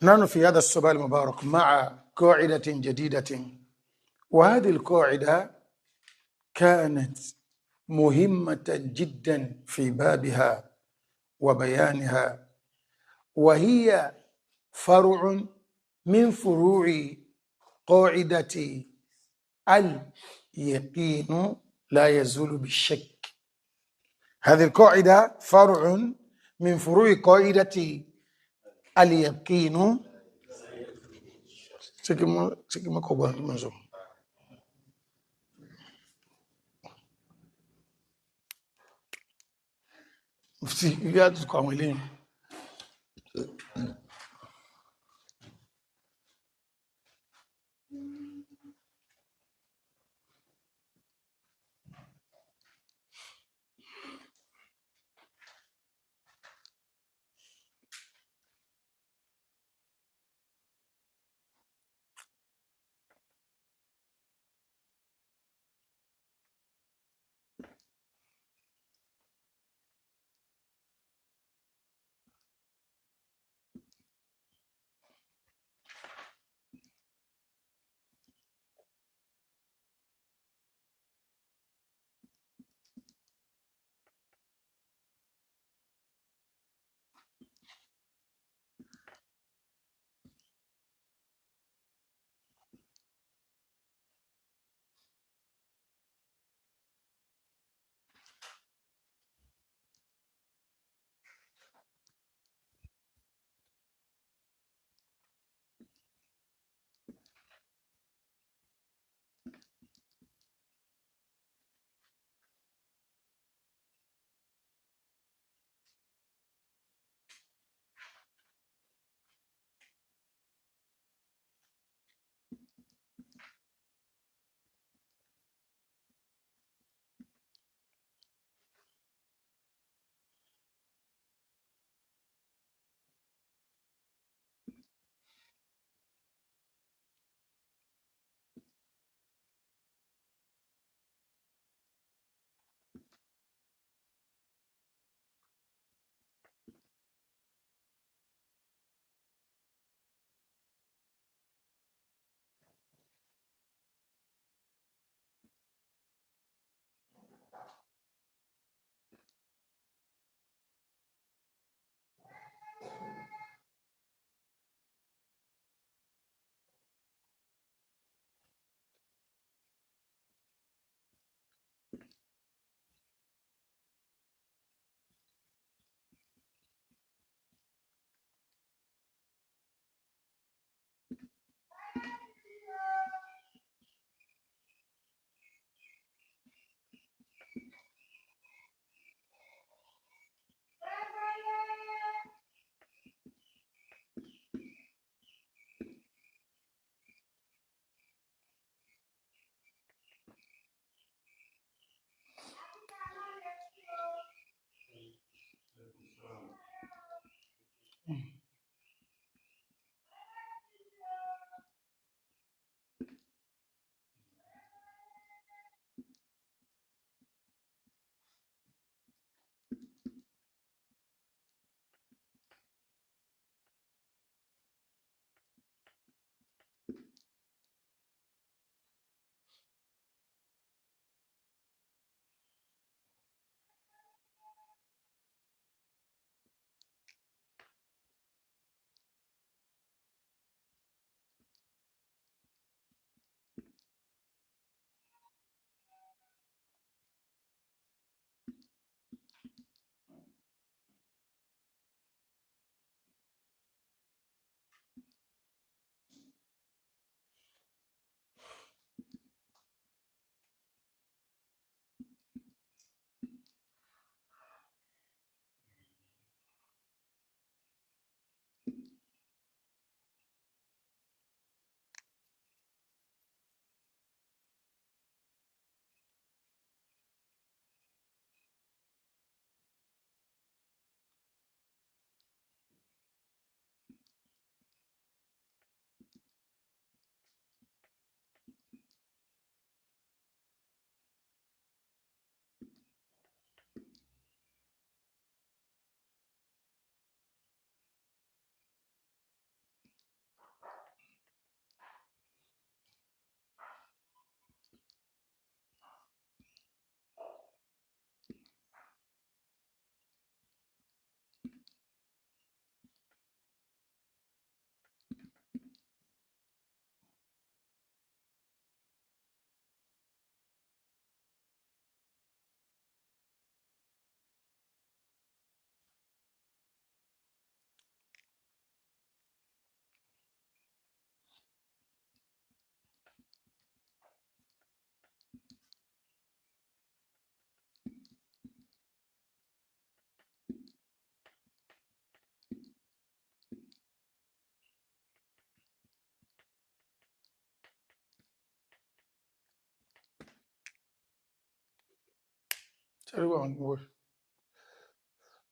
نحن في هذا الصباح المبارك مع قاعدة جديدة، وهذه القاعدة كانت مهمة جدا في بابها وبيانها، وهي فرع من فروع قاعدة اليقين لا يزول بالشك. هذه القاعدة فرع من فروع قاعدة اليقين سكما كوبا منزو مفتي ياد كاملين.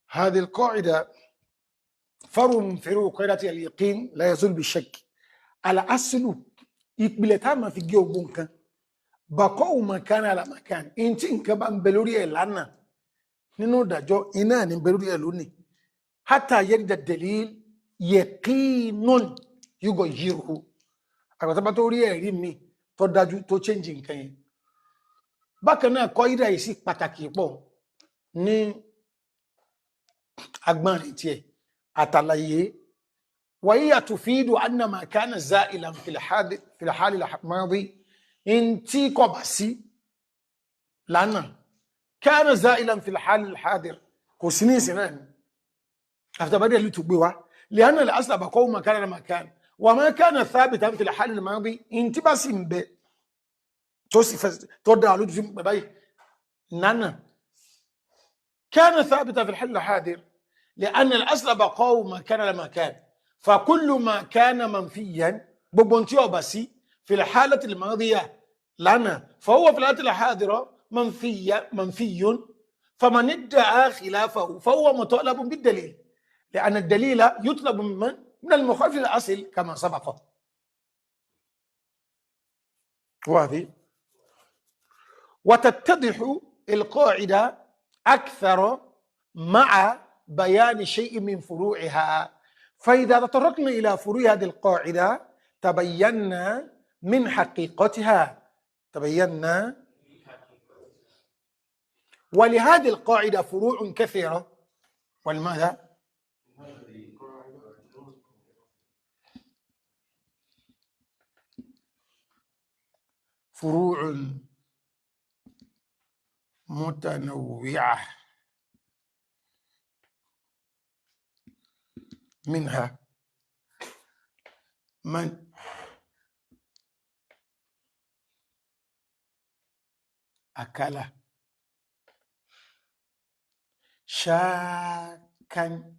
هذه القاعدة فرع من فروع قاعدة اليقين لا يزول بالشك. الأصل يقبل ما في جو بونكا بقوا مكان على مكان إنتين كبان بلوري لنا ننو داجو إنان بلوري لوني حتى يرد الدليل يقين يغيره أكتب توري ريمي تو داجو تو changing كاين bákan náà قاعدة yìí sì pàtàkì pọ̀ ní agbọ́nrin tiẹ̀ àtàlàyé وهي تفيد أن ما كان زائلا في الحال الماضي انتي كوباسي لأن كان زائلا في الحال الحاضر كسنين سنان أفتبادي اللي تبوا لأن الأصل بقوم ما كان لما كان وما كان ثابتا في الحال الماضي انتي باسي مبي توصف تودع لجم بباي نانا كان ثابتا في الحال الحاضر لأن الأصل بقوم ما كان لما كان فكل ما كان منفيا ببنتيو بسي في الحالة الماضية لنا فهو في الحالة الحاضرة منفي فمن ادعى خلافه فهو مطالب بالدليل لأن الدليل يطلب من المخالف للأصل كما سبق. وهذه وتتضح القاعدة أكثر مع بيان شيء من فروعها. فإذا تطرقنا إلى فروع هذه القاعدة تبينا من حقيقتها ولهذه القاعدة فروع كثيرة. ولماذا؟ فروع متنوعة منها من أكل شاكا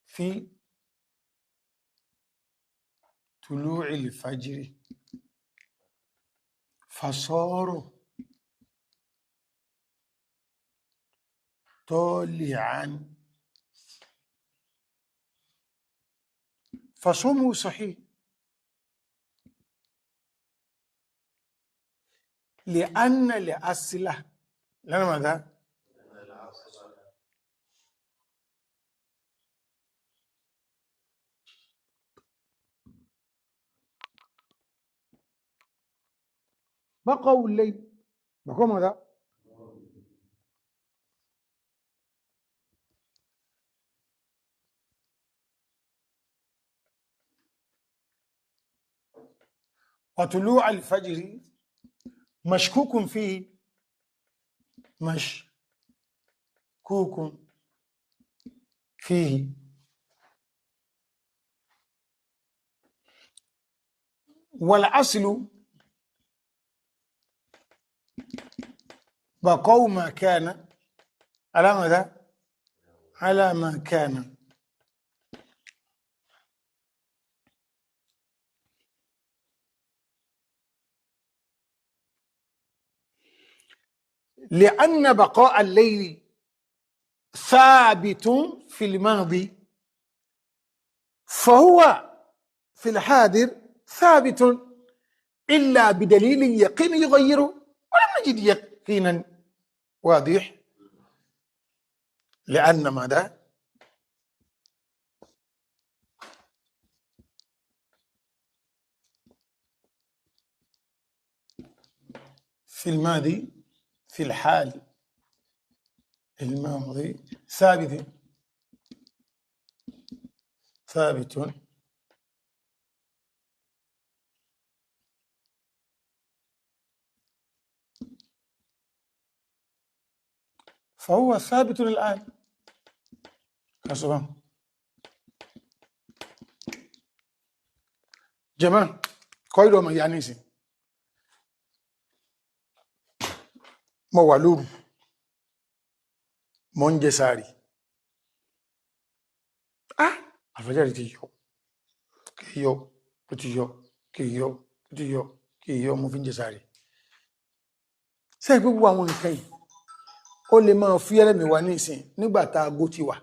في طلوع الفجر فصار طالعا فصومه صحيح لأن لأصله لأن ماذا؟ بقوا الليل بقوا ماذا؟ وطلوع الفجر مشكوك فيه والأصل بقوا ما كان على ماذا؟ على ما كان. لأن بقاء الليل ثابت في الماضي فهو في الحاضر ثابت إلا بدليل يقين يغيره ولم نجد يقينا واضح. لأن ماذا؟ في الماضي في الحال الماضي ثابت فهو ثابت الآن. حسنا جماعة قيلوا ما يعني سي موالور monjesari alfajari ti yọ kí yọ mo fi ń jẹ sáré ṣé gbogbo àwọn nǹkan yìí ó lè máa fi ẹlẹ́mìí wa ní ìsìn nígbà tá aago ti wà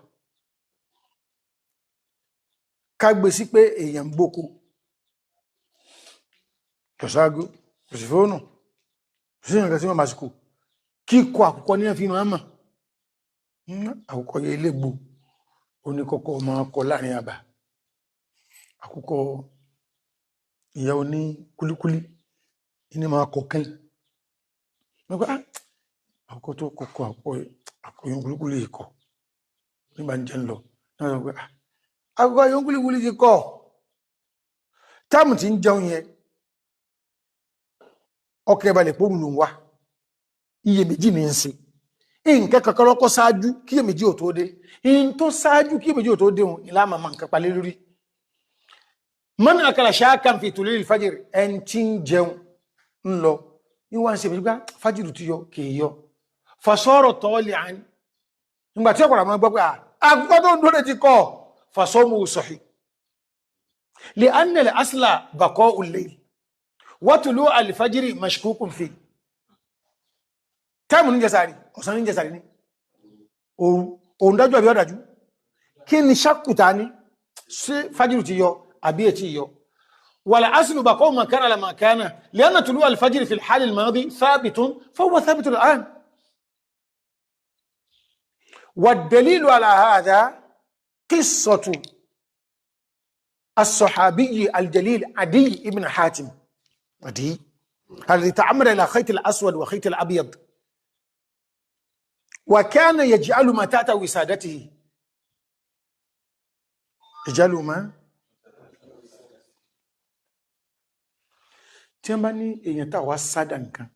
ká gbé sí pé èèyàn ń gboko kò sáago kò sí fóònù kò sí nǹkan tí wọ́n máa sìkò kíkọ àkùkọ ní ẹ̀fínú àmà àkùkọ yẹ ilé gbò oníkọ́kọ́ máa kọ láàrin àbà àkùkọ ìyá oní kúlíkúlí ní máa kọ kẹ́yìn nígbà àkùkọ tó kọ́kọ́ àkọyún kúlíkúlí ikọ̀ nígbà ń jẹ́ ń lọ náà sọ pé àkùkọ yún kúlíkúlí ti kọ́ táàmù tí ń jẹun yẹn ọkẹ́ balẹ̀ pòrù ló ń wá iyèméjì ní ń ṣe nǹkan kankan lọ́kọ́ ṣáájú kí iyèméjì ò tó dé in tó ṣáájú kí iyèméjì ò tó dé òun ìlà àmàmà nǹkan palẹ́ lórí mọ́nà àkàrà ṣáàkà fi tòlé ìfàjìrì ẹn tí ń jẹun ń lọ ní wọ́n ń ṣe méjì gbá fàjìrì tí yọ kìí yọ fàṣọ́rọ̀ tọ́ọ̀lì àní nígbà tí ọ̀pọ̀lọpọ̀ máa gbọ́ pé àkùkọ tó ń dúró ti kọ́ fàṣọ́mù sọ̀hì lè ánẹ̀lẹ̀ asìlà bàkọ́ ulẹ̀ wọ́tùlú àlìfàjìrì mashkukun fi táìmù ní jẹsàrí ọ̀sán ní jẹsàrí ní òun dájú àbí ọ̀dájú kí ni ṣàkùtà ní sí fàjìrì ti yọ àbí ètí yọ wàlá asìlù bàkọ́ makana la makana lẹ́nà tùlú àlìfàjìrì fi hálì al-madi thabitun fọwọ́ thabitun al'an والدليل على هذا قصة الصحابي الجليل عدي بن حاتم عدي الذي تعمد إلى خيط الأسود وخيط الأبيض وكان يجعل ما تحت وسادته يجعل ما تيماني ينتا وسادنك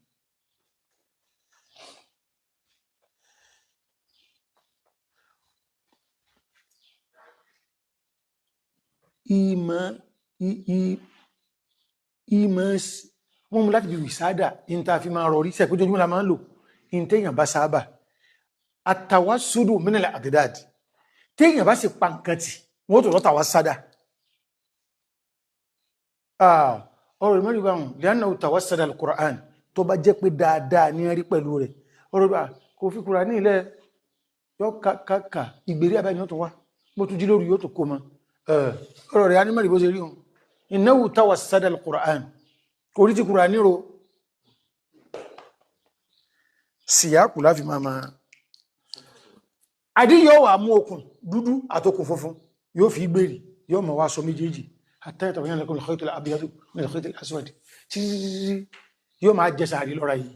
wọ́n mú láti bí wìsádà ìntà fi máa rọrí sí ẹ̀kójójúmọ́ la máa ń lò ìntẹ́yàn bá sáábà àtàwásúdù mínàlẹ̀ àdìdáàdì tẹ́yàn bá sì pa nǹkan tí wọ́n tó lọ́tàwá sádà ọ̀rọ̀ ìmọ̀lẹ̀ bá wọn lẹ́nà òtàwá sádà al-Qur'an tó bá jẹ́ pé dáadáa ní rí pẹ̀lú rẹ̀ ọ̀rọ̀ bá kò fi kúrà ní ilẹ̀ yọ kàkà ìgbèrí àbáyé yóò tó wá bó tún jí lórí yóò tó kó mọ́ ọ̀rọ̀ rẹ̀ anímọ̀lì bó ṣe rí hun innahu tawassada al-Qur'an orí ti Qur'an níro síyákù láfi máa àdí yóò wà mú okùn dúdú àtokùn funfun yóò fi gbèrì yóò mọ̀ wá sọ méjèèjì hatta yatabayyana lakum al-khayt al-abyad min al-khayt al-aswad tí yóò máa jẹ sàárì lọ́ra yìí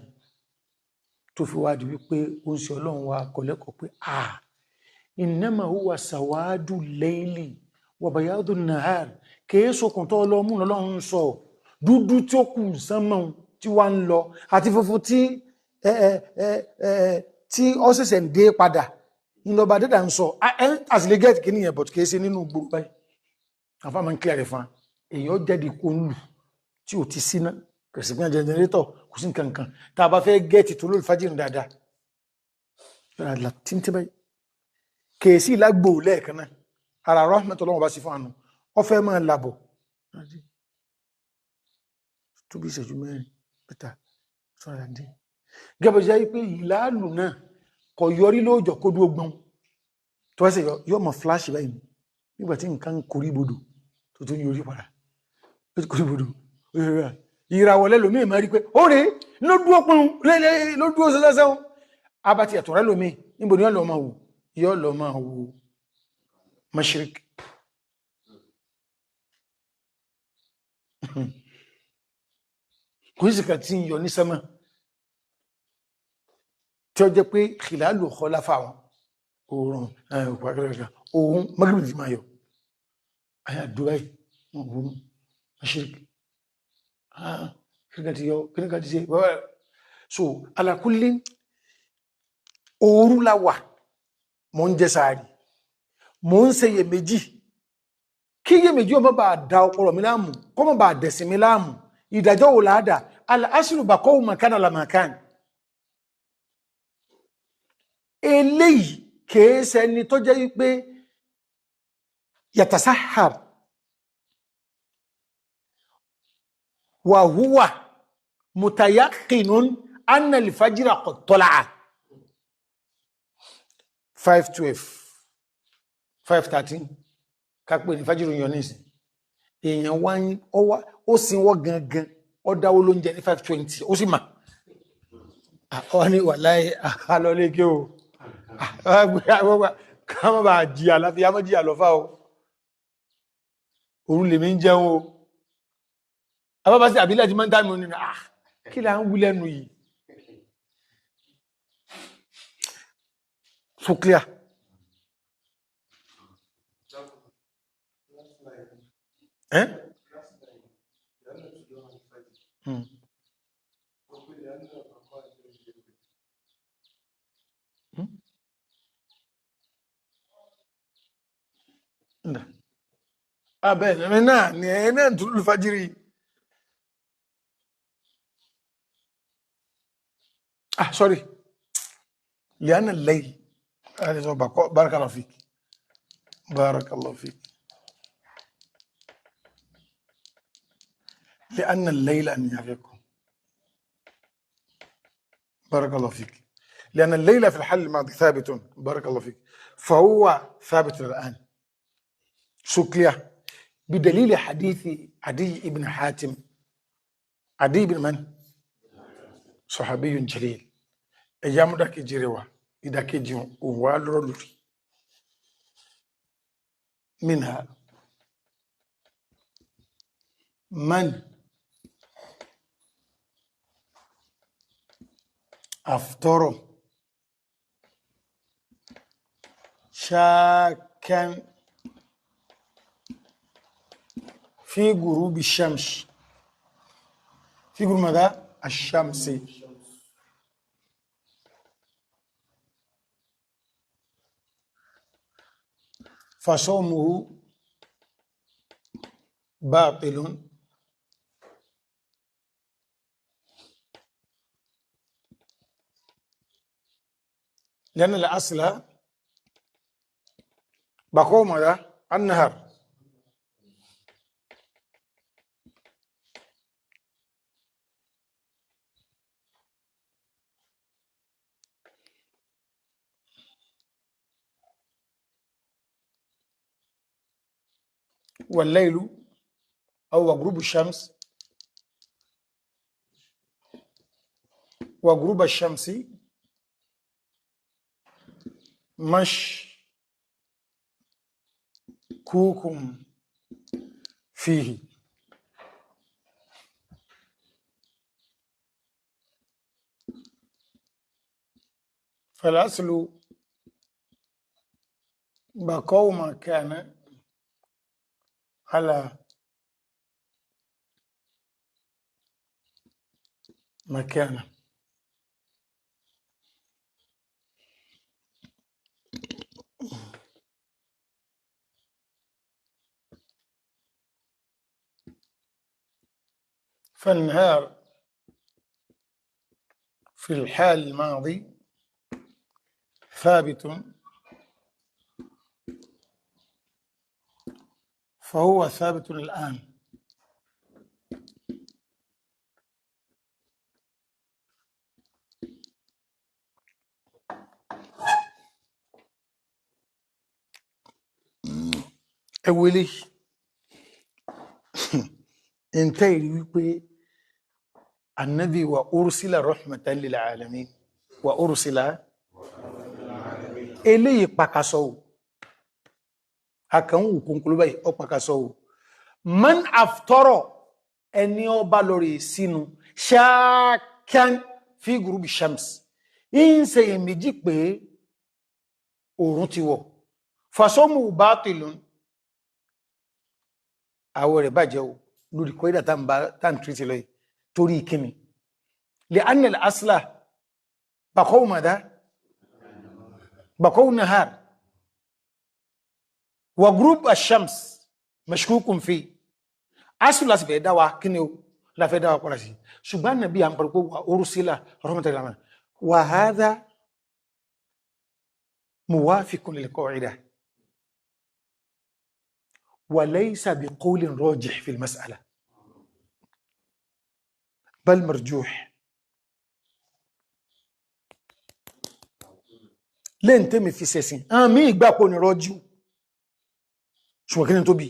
tó fi wá di wípé ó ń ṣe ọlọ́run wa kọ̀lẹ́kọ̀ọ́ pé innama huwa sawadu layli wàbàyádù nàár kìí sókùn tó lọ mú lọ́lọ́run sọ dúdú tí ó kù sánmọ̀ tí wá ń lọ àti funfun tí ó ṣẹ̀ṣẹ̀ ń dé padà ìlọba dẹ́dà ń sọ àtìlẹ́gẹ́ẹ̀tì kì níyẹn bọ̀t kìí ṣe nínú gbogbo báyìí àfá ma ń kílẹ̀ rẹ̀ fún èyàn jẹ́dì kó ń lù tí ò ti síná kìrìsìpín jẹnẹrétọ̀ kò sí nǹkan tá a bá fẹ́ gẹ́ẹ̀tì tó lórí fájìrì dáadáa kìí sí ìlágbò lẹ́ẹ̀kan náà ara rahmat Ọlọ́run bá sí fún àánú ọ fẹ́ máa labọ̀ tó bí ìṣẹ́jú mẹ́rin pẹ́ta sọ́rọ̀ dé gẹ́bẹ̀ jẹ́ pé ìlàálù náà kọ yọrí lóòjọ́ kó dúó gbọ́n tó wẹ́sẹ̀ yọ mọ̀ flash báyìí nígbàtí nǹkan kórí bodò tó tún yọrí padà kórí bodò ìràwọ̀lẹ́ lómi ìmọ̀ rí pé ó rí ló dúó pọ́n ló dúó sẹ́sẹ́ abati ẹ̀tọ̀rẹ́ lómi níbo ni yọ́ lọ máa wò mashrik kò sí kà tí ń yọ ní sẹ́mà tí ó jẹ́ pé khilalu khulafa wọn òun magrib máa yọ ayá dubai òun mashrik kíníkà ti ṣe so ala kulli òru la wà mọ́ ń jẹ sàárì mo ń ṣe iyèméjì kí iyèméjì ó má bàa da ọpọlọ mi láàmú kó má bàa dẹ̀sìn mi láàmú ìdájọ́ wò láàdà al-aslu baqa'u makana la makan eléyìí kèése ni tó jẹ́ wípé yatasahhar wa huwa mutayaqinun أن الفجر قد طلع 5:12 5:13 kápẹ́ ní fájìrì yọ ní ìsìn èèyàn wá ń ó sin wọ́ gangan ó dáwó lóúnjẹ ní 5:20 ó sì mà wọ́n ní wà láyé àlọ́lé kí o káàmọ́ bá jìyà láti yá mọ́ jìyà lọ́fà o orú lè mí ń jẹun o abábá sí àbílẹ̀ tí mọ́ ń tàbí wọn nínú kí là ń wí lẹ́nu yìí so clear abẹ́ náà ni ẹ̀ náà tún lù fàjírí sorry لأن الليل بارك الله فيك بارك الله فيك لأن الليل أن يفيكم بارك الله فيك لأن الليل في الحل الماضي ثابت بارك الله فيك فهو ثابت الآن سكلية بدليل حديث عدي بن حاتم عدي بن من؟ صحابي جليل أيام داك جريوا إذا كجوا والرولي منها من أفطر شاكا في غروب الشمس في غروب ماذا؟ الشمس فصومه باطل لأن الأصل بقوا ماذا؟ النهار والليل أو غروب الشمس وغروب الشمس مشكوك فيه فالأصل بقوا ما كان على مكانه فالنهار في الحال الماضي ثابت فهو ثابت الآن أولي انتهي wípé النبي وأرسل رحمة للعالمين وأرسل eléyìí pàkàsọ o akànwò kúnkúlú báyìí ọ pàkàsọ o man aftara ẹni ọba lórí sínú ṣáàkán fi gurubi shams ń ṣe èméjì pé oòrùn ti wọ̀ fasomu batilun àwọ̀ rẹ̀ bàjẹ́ o lórí kọ́ídà tá ń tírítì lọ́yìí torí ìkíni lè annal asla baqaw madha بقوا النهار وغروب الشمس مشكوك فيه أصل لا سبب دوا كنيو لا في دوا قراسي سبحان النبي أمر أرسل رحمة الله وهذا موافق للقاعدة وليس بقول راجح في المسألة بل مرجوح lẹ́yìn tẹ́mi fi sẹ̀sìn àmì ìgbàpọ̀ ní rọ́jú ṣùgbọ́n kí ni tó bí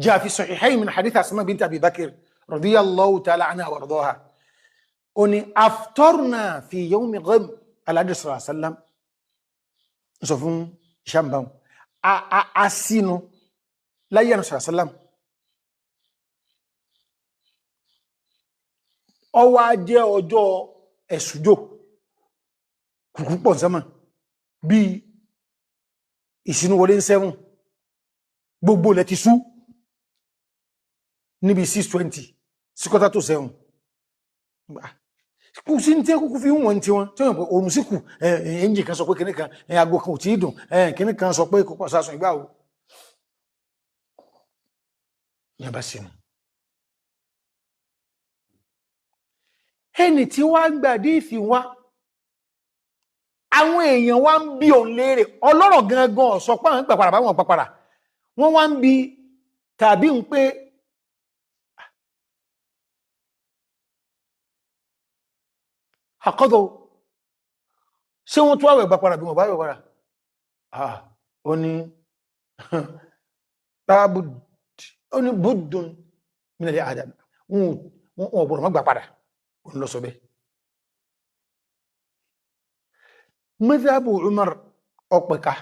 jẹ́ àfi sahihayn min hadith Asma bint Abi Bakr radiyallahu ta'ala anha wa ardaha ó ní aftarna fi yawmi gham aládé sallallahu alaihi wasallam sọ fún ìṣàmbáwọn a sínú láyé àná sallallahu alaihi wasallam ọwá jẹ́ ọjọ́ ẹ̀sùjò kùkú pọ̀ sẹ́mà bí ìsinú wọlé ń sẹ́wọ̀n gbogbo lẹ ti sú níbi 6:20 síkọ́tà tó sẹ́wọ̀n kú sí ní tí kúkú fi wọ́n tí wọ́n tí wọ́n pẹ̀ orun síkù ẹ̀yìn kan sọ pé kìnnìkan agbó kan ò tí dùn kìnnìkan sọ pé kòpọ̀ sásùn ìgbà wo yẹba sínú ẹni tí wá gbàdí ìfì wá àwọn èèyàn wá ń bí òun léèrè ọlọ́rọ̀ gangan sọ pé àwọn pàpàrà báwọn pàpàrà wọ́n wá ń bí tàbí ń pé àkọ́dọ̀ ṣé wọ́n tó àwẹ̀ pàpàrà bí wọ́n bá pàpàrà ó ní buddun mílẹ̀ adam wọ́n ọ̀bọ̀rọ̀ mọ́gbà padà òun lọ sọ bẹ́ madhabu Umar ọpẹka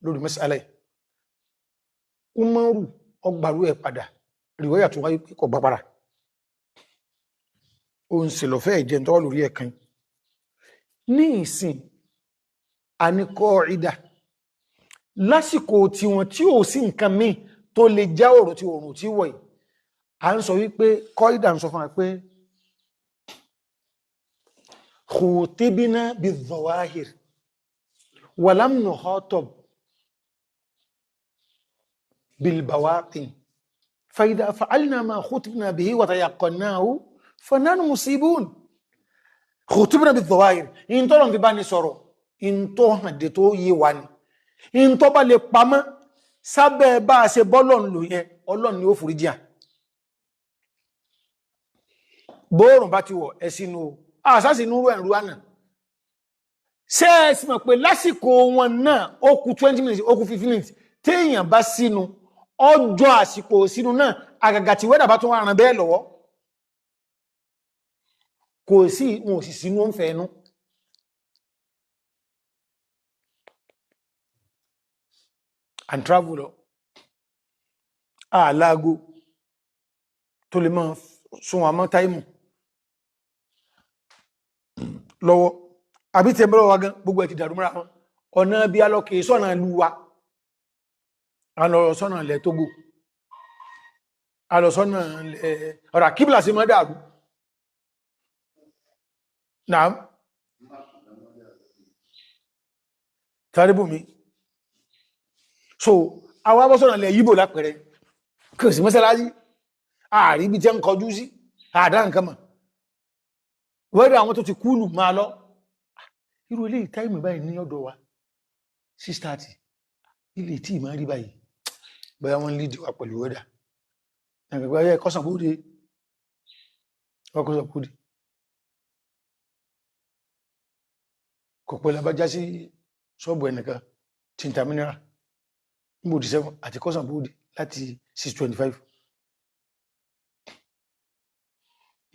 lórí mas'ala Umaru ọgbàrú ẹ̀ padà ríwáyà tó wáyé kọ gbàpàrà o ń se lọ́fẹ́ ìjẹ́ tó lórí ẹ̀kan ní ìsìn àníkọ́ ìdá lásìkò tí wọ́n tí ó sí nǹkan míì tó lè já ọ̀rọ̀ tí òrùn tí wọ̀ yìí a ń sọ wípé kọ́ ìdá ń sọ fún wa pé khutibna bi-dhawahir wa lam nukhatab bil-bawatin fa idha fa'alna ma khutibna bihi wa tayaqqannahu fa nahnu musibun khutibna bi-dhawahir in tó lọ́n fi bá ní sọ̀rọ̀ in tó hàn dé tó yé wa ni in tó bá lè pamọ́ sábẹ́ bá a ṣe bọ́lọ̀ ń lò yẹn Ọlọ́run ni ó foríjì à bóòrùn bá ti wọ̀ ẹ̀sìnú àṣásìnú ẹ̀rù ànà ṣe ẹ̀sìn mọ̀ pé lásìkò wọn náà ó kù 20 minutes ó kù 15 minutes téèyàn bá sínú ọjọ́ àsìkò sínú náà àgàgà tí wẹ́dà bá tún wà ràn bẹ́ẹ̀ lọ́wọ́ kò sí wọn ò sì sínú ó ń fẹ́ ẹnu and travel lọ àlágó tó lè máa sún àmọ́ táìmù lọ́wọ́ àbí tí ẹgbẹ́rọ wa gan gbogbo ẹ̀ ti dàrú mọ́ra wọn ọ̀nà bí alọ́kè sọ́nà lúwa alọ́sọ́nà ilẹ̀ Tógò alọ́sọ́nà ọ̀rà kíbìlà sí mọ́ dàrú náà tàríbùmí so àwọn abọ́sọ́nà ilẹ̀ Yíbò lápẹẹrẹ kò sí mọ́sálásí ààrí bí jẹ́ ń kọjú sí àdá nǹkan mọ̀ wẹ́rẹ̀ àwọn tó ti kúlù máa lọ irú ilé ìtáìmù báyìí ní ọ̀dọ̀ wa 6:30 ilé tí ìmá rí báyìí báyá wọ́n lè dìwà pẹ̀lú wẹ́dà ẹgbẹ̀gbẹ̀ ayẹ́ kọ́sànbóde ọkọ̀sànbóde kò pẹ̀lú abájá sí ṣọ́ọ̀bù ẹnìkan tí ń ta mineral níbòdì 7 àti kọ́sànbóde láti 6:25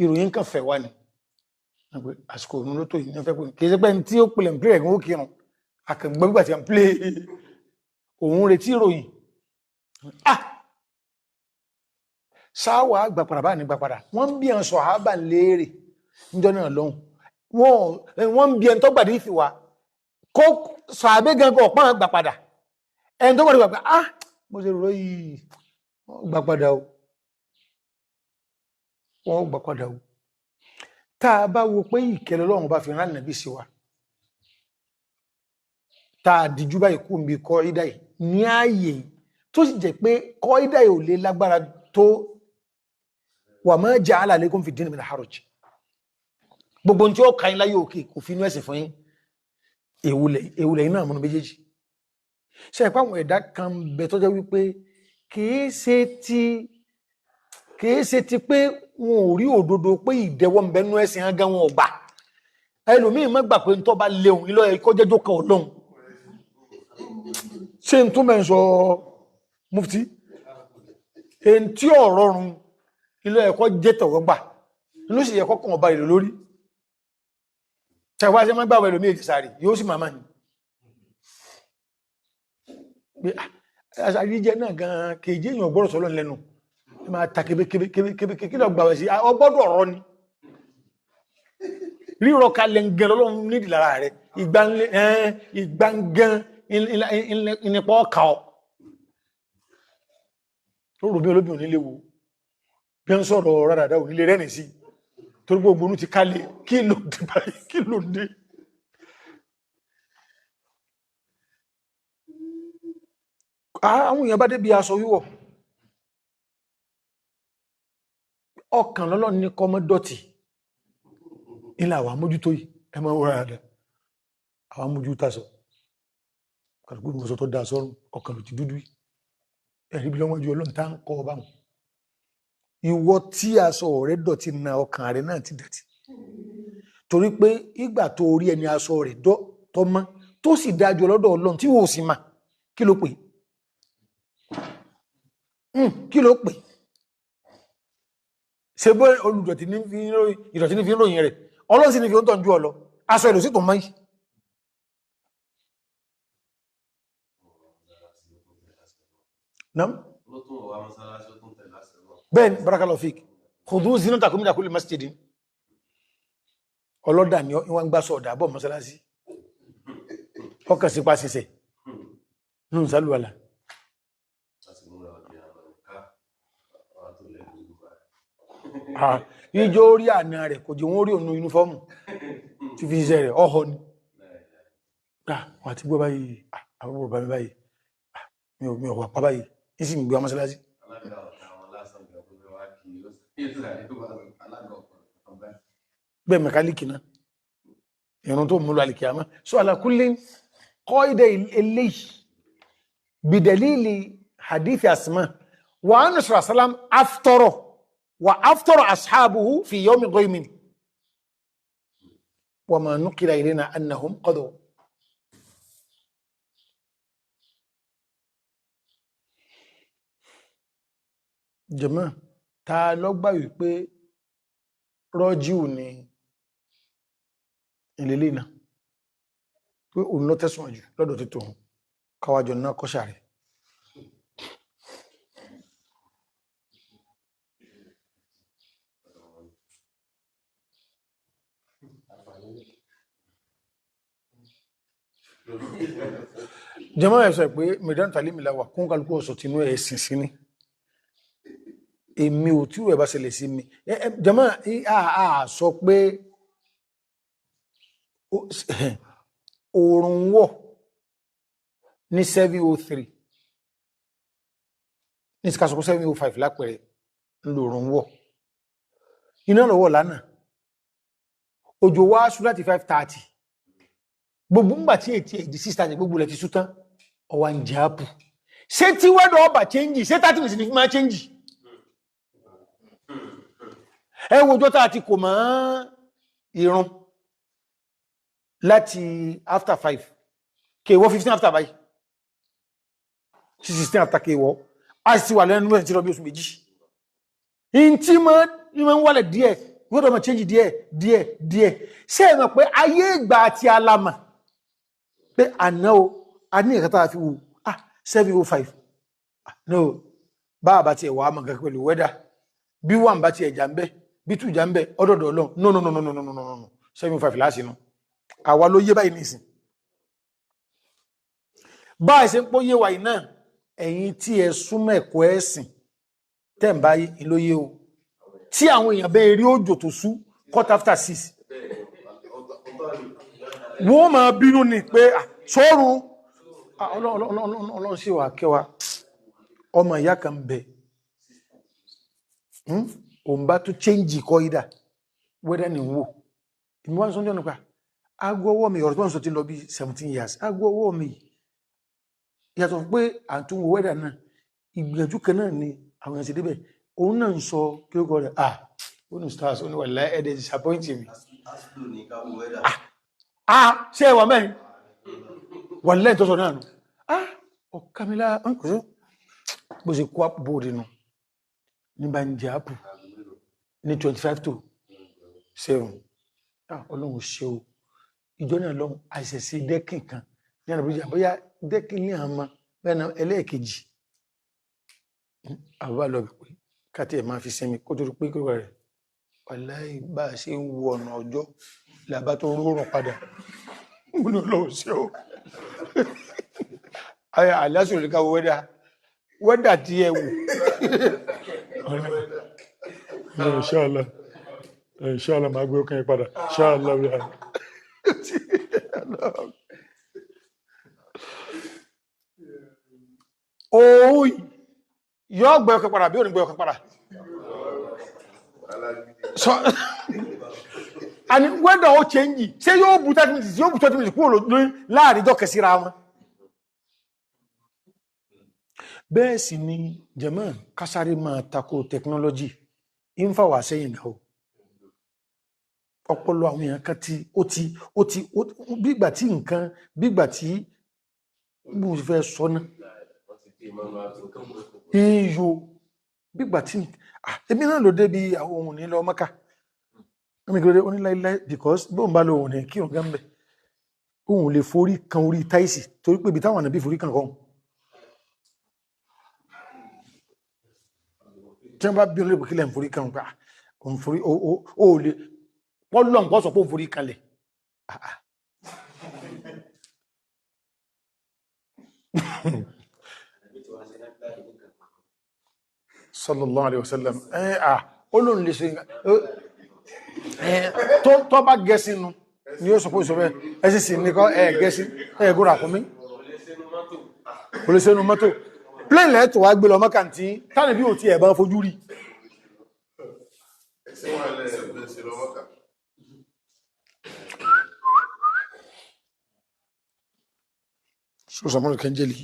ìròyìn kan fẹ̀ wá ní àsìkò òun ló tó yìí ní ọ̀fẹ́ pé kìí sẹ́pẹ́ tí ó pèlè ń plé ẹ̀gùn ó kírun akẹgbẹ́gbà tí a ń plé òun retí ìròyìn sáwà gbàpàdà bá ní gbàpàdà wọ́n ń bí ẹn sọ̀hábà léèrè níjọ́ náà lọ́hùn wọ́n ń bí ẹn tó gbàdé ìfì wá kó sàbẹ́ gangan ọ̀pọ̀ gbàpàdà ẹn tó gbàdé gbàpàdà mo ṣe rò yìí gbàpàdà o wọ́n gbàpàdà o tá a bá wo pé ìkẹlẹ̀ Ọlọ́run bá fi rán Nàbí sí wa tá a dìjú báyìí kú bí kọ́ ìdá yìí ní ààyè tó sì jẹ́ pé kọ́ ìdá yìí ò lè lágbára tó wa ma ja'ala alaykum fi din min haraj gbogbo tí ó kàí láyé òkè kò fi inú ẹ̀sìn fún yín ewúlẹ̀ iná àmúnú méjèèjì ṣe ẹ̀pá àwọn ẹ̀dá kan bẹ tó jẹ́ wípé kìí ṣe ti pé wọn ò rí òdodo pé ìdẹwọ́ mbẹ́nú ẹ̀sìn án gan wọn ọgbà ẹlòmíì má gbà pé ń tọ́ bá léun ilọ́ ẹ̀kọ́ jẹ́jọ́ kan Ọlọ́run ṣe n tó mẹ́ sọ mufti èyí tí ọ̀rọ̀ rùn ilé ẹ̀kọ́ jẹ́ tọ̀wọ́gbà inú sì ẹ̀kọ́ kan ọba ìlú lórí tẹ̀wàá sí mọ́ gbàwẹ̀ lómi èdè sáré yóò sì máa ní pé àṣàríjẹ náà gan kèjì èèyàn gbọ́rọ̀ sọ́lọ́ lẹ́nu máa ta kébékébé kí lọ gbàwẹ̀ sí ọgbọ́dọ̀ ọ̀rọ̀ ni rírọ̀ kalẹ̀ ń gẹ̀rọ lọ́run nídìí lára rẹ̀ ìgbàngán ìnípa ọkà ọ tó rò bí olóbìn onílé wo bí ń sọ̀rọ̀ rádàdà onílé rẹ̀ nìsí torí gbogbo onú ti kálẹ̀ kí ló dé báyìí kí ló dé àwọn èèyàn bá dé bí aṣọ wíwọ̀ ọkàn lọ́lọ́ ní kọmọ dọ̀tí ilẹ̀ àwọn amójútó yìí ẹ máa wọ́n rádà àwọn amójútásọ kàrùkú ìwọ̀sọ̀ tó dá sọ́rùn ọkàn ló ti dúdú ẹ̀rí bí lọ́wọ́jú ọlọ́run tá ń kọ́ ọba wọn ìwọ tí aṣọ rẹ̀ dọ̀tí na ọkàn rẹ̀ náà ti dọ̀tí torí pé ìgbà tó rí ẹni aṣọ rẹ̀ tó mọ́ tó sì dájú ọlọ́dọ̀ ọlọ́run tí wò sí mà kí ló pè kí ló pè ṣe bó olùdọ̀tí ní fi ń ròyìn rẹ̀ ọlọ́run sì ní fi ń tọ́jú ọlọ aṣọ ìlú sí tó mọ́ yìí nam bẹ́ẹ̀ni barakallahu fik khudhu zinatakum min kulli masjidin ọlọ́dà ni wọ́n gbá sọ̀dà bọ́ mọ́sálásí ọkà sípa sísẹ̀ nù sálùwàlà ìjọ orí àna rẹ̀ kò jẹ wọ́n rí ònú yúnífọ́ọ̀mù tí fi ṣiṣẹ́ rẹ̀ ọ̀họ́ ni wà tí gbọ́ báyìí àwọn ọ̀rọ̀ bá mi báyìí mi ò wà pa báyìí isi ń gbé ọmọ mọ́sálásí bẹ́ẹ̀ mẹ́kálíkì náà ìrùn tó múlò alìkìyàmá so alákúlé kọ́ ìdẹ̀ eléyìí bidalili hadithi asma wa anna sallam aftara wa aftara ashabuhu fi yawmi ghaymin wa ma nuqila ilayna annahum qadu jàmá ta ló gbà wípé rọ́jíù ni ilélé náà pé òun lọ tẹ́sùn jù lọ́dọ̀ títò káwàjọ náà kọ́ṣà rẹ̀ jàmá ẹ̀sọ̀ pé mẹ́dán tàlímìlà wà kún kálukú ọ̀sọ̀ tínú ẹ̀sìn sí ní èmi ò tí rẹ̀ bá ṣẹlẹ̀ sí mi jàmá a sọ pé oòrùn wọ̀ ní 703 ní ṣkásọ̀kọ́ 705 lápẹẹrẹ lòrùn wọ̀ iná lọ́wọ́ lánàá òjò wá ṣú láti 5:30 gbogbo ń bà tí ètí èdè 6:30 gbogbo lẹ ti sútán ọwà ń jẹ́ àpù ṣé tí wẹ́dọ̀ ọba change ṣé 30 minutes ní fi máa change ẹwọ́jọ́ tàà ti kò máa ìrun láti after 5 kèwọ́ 15 after báyìí 16 after kèwọ́ a sì wà lẹ́nu ẹ̀ tí lọ bí oṣù méjì in tí ma ń wálẹ̀ díẹ̀ wọ́n ma change díẹ̀ ṣé ẹ mọ̀ pé ayé ìgbà àti alama pé àná o a ní ẹ̀kátà fi wù 705 no bá àbá ti ẹ̀wà àmà gẹ́gẹ́ pẹ̀lú wẹ́dà bí wọ́n bá ti ẹ̀jà ń bẹ́ bí tù jà ń bẹ́ ọdọ̀dọ̀ ọlọ́run no 705 láàṣínú àwa ló yé báyìí nìsìn bá ẹ̀ṣẹ́ ń pọ́ yé wà iná ẹ̀yin tí ẹ súnmọ́ ẹ̀kọ́ ẹ̀sìn tẹ́ ń bá ìlóyé o tí àwọn èèyàn bẹ́ rí òjò tó sú 6:15 wọ́n máa bínú ni pé sọ́run ọlọ́run sí wà kẹwàá ọmọ ìyá kan bẹ̀ òun bá tó change kọ́ ìdá wẹ́dẹ́ ni wò ìmúwọ́n sọ́njọ́ nípa ago ọwọ́ mi ọ̀rọ̀ tó ń sọ ti lọ bí 17 years ago ọwọ́ mi yàtọ̀ pé àtúnwò wẹ́dà náà ìgbìyànjú kan náà ni àwọn èèyàn ti débẹ̀ òun náà ń sọ kí ó kọ́ rẹ̀ ó ní stars ó ní wà láì ẹ̀dẹ̀ disappointing mi ṣe ẹwà mẹ́rin wà lẹ́yìn tó sọ náà nù ọ̀kàmílá bó ṣe kó àpò bóòdì nù ní bá ń jẹ àpò ní 25 to 7 ọlọ́run ṣe o ìjọ náà lọ́hùn àìsẹ̀sí dẹ́kìn kan ní àdàbíjà bóyá dẹ́kìn ní àmà bẹ́ẹ̀nà ẹlẹ́ẹ̀kejì àbúrò lọ pé káti ẹ̀ máa fi sinmi kó tó rí pé kúrò rẹ̀ wàláhì bá a ṣe ń wo ọ̀nà ọjọ́ làbá tó rọrùn padà mo ní ọlọ́run ṣe o àlásùrò lè ká wẹ́dà tí ẹ wò inshallah máa gbé ọkàn padà inshallah rí àná. ooo yóò gbé ọkàn padà bí ò ní gbé ọkàn padà so and wẹ́dà ó change ṣé yóò bú 30 minutes yóò bú 20 minutes kúrò láàrin ìjọ kẹsíra wọn bẹ́ẹ̀ sì ni jẹ́mọ́ kásáré máa tako technology ń fà wá sẹ́yìn náà ọpọlọ àwọn èèyàn kan tí ó ti bígbà tí nǹkan bígbà tí bú fẹ́ sọ́nà iyo bígbà tí èmi náà ló débi àwọn ohun ní lọ Mọ́kà onígbèrè oníláìláì because bóun bá lọ ohun ní kí òun gẹ́m̀bẹ̀ ohun lè forí kan orí táìsì torí pé ibi táwọn ànàbí forí kan kan tí wọ́n bá bí olóògbé kílẹ̀ ń forí kan pé òun forí ó lè pọ́lọ̀ nǹkan sọ pé òun forí kalẹ̀ sallallahu alaihi wasallam olóòrùn lè ṣe tó bá gẹ́sí nù ni ó sọ pé ìṣọ́fẹ́ ẹsì sí ní kọ́ gẹ́sí ẹgbùra fún mi kò lè sẹ́nu mọ́tò plane lẹ́tọ̀ wá gbé lọ mọ́kàntí tánà bí ò ti ẹ̀bá fojú rí sọ́sàmọ́lù kẹjẹ́lì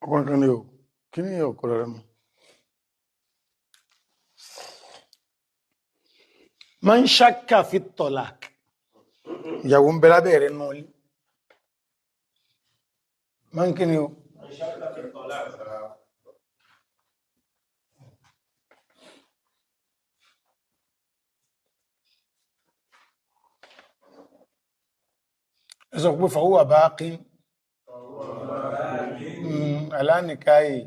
ọkùnrin kan ní o kí ní ọkọ̀ rẹ̀ mú ma ń ṣákà fi tọ̀lák ìyàwó ń bẹ lábẹ́ rẹ̀ náà lé ma ń kí ní o ẹ̀sọ̀ pé fàwọ́ bá kí alánìkáyì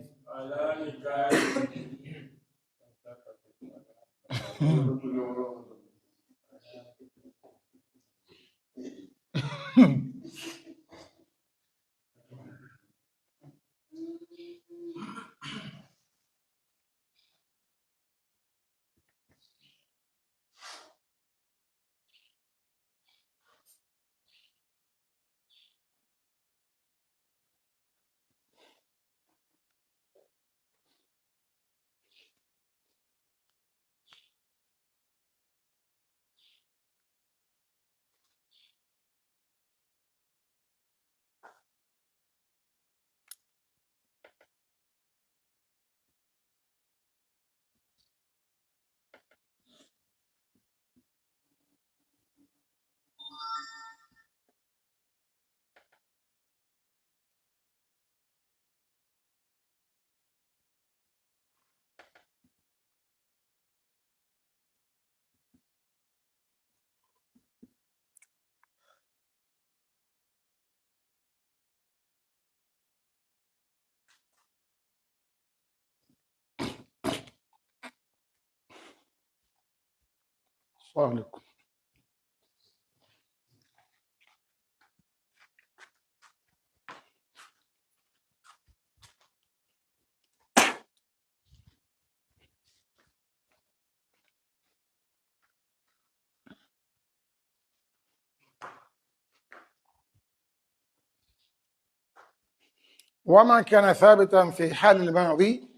وعليكم. وما كان ثابتا في حال الماضي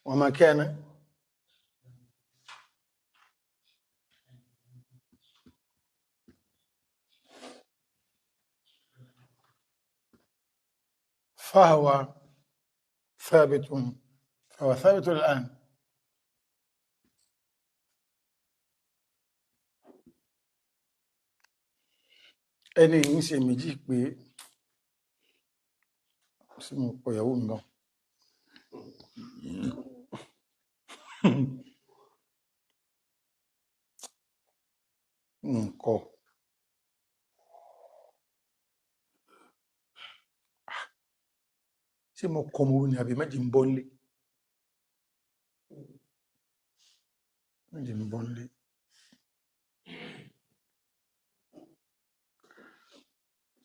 وما كان فهو ثابت الآن. ẹni yìí ṣe méjì pé sí mo pọ̀ ìyàwó mi gan nǹkan ṣé mo kọ mo ní àbí méjì ń bọ́ nlé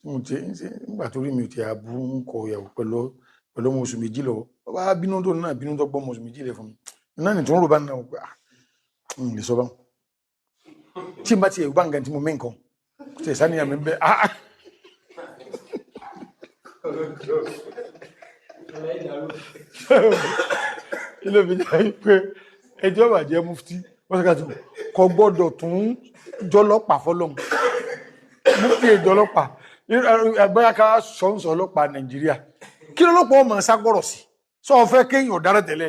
mo ti nígbà tó rí mi ò ti àbúrú ń kọ ìyàwó pẹ̀lú ọmọ oṣù méjì lọ wá bínú tó náà bínú tó gbọ́ ọmọ oṣù méjì lẹ fún mi náà ní tó ń rò bá náà pé lè sọ bá tí n bá ti ẹ̀rù bá nǹkan tí mo mí nǹkan tí ẹ̀sá ní àmì ń bẹ ilé mi jẹ́ pé ẹjọ́ bàjẹ́ mufti wọ́n sọ́kà tó kò gbọ́dọ̀ tún jọlọ́pàá fọ́lọ́m mufti ìjọlọ́pàá ẹgbẹ́ ká sọ́nsọ́ ọlọ́pàá Nàìjíríà kí lọ́lọ́pàá ọmọ ságbọ́rọ̀ sí sọ fẹ́ kéèyàn ọ̀dára tẹ̀lé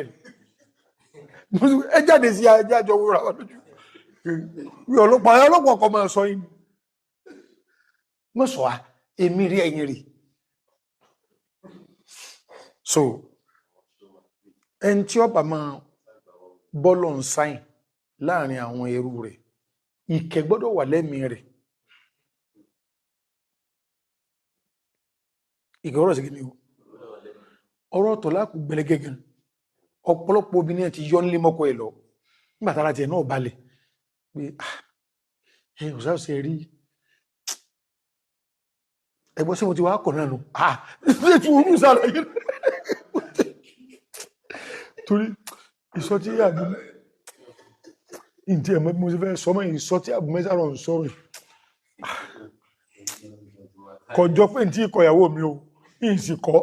ẹ jáde sí ẹjẹ́ àjọ wúra wà lójú ọlọ́pàá ọkọ̀ máa sọ yìí mọ́sọ̀ èmi rí ẹ̀yìn rí so ẹni tí ọba máa bọ́lọ̀ ń sáyìn láàrin àwọn ẹrú rẹ̀ ìkẹ́ gbọ́dọ̀ wà lẹ́mìí rẹ̀ ìkẹ́ ọ̀rọ̀ sí kí ni ọ̀rọ̀ tọ̀láàkù gbẹlẹ́gẹ́gẹ́ ọ̀pọ̀lọpọ̀ obìnrin ti yọ́ nílé mọ́kọ ẹ̀ lọ nígbàtàrà tiẹ̀ náà balẹ̀ pé ẹ̀yìn òsáàsẹ̀ rí ẹgbọ́ sí mo ti wá kọ̀ náà nù tí wọ́n mú sàlàyé torí ìsọ́ tí àbú ìdí ẹ̀mọ́ bí mo ti fẹ́ sọmọ́ ìsọ́ tí àbú mẹ́sàrọ̀ ń sọ́rọ̀ kọjọ pé tí ìkọ̀ ìyàwó mi o ìsìnkọ́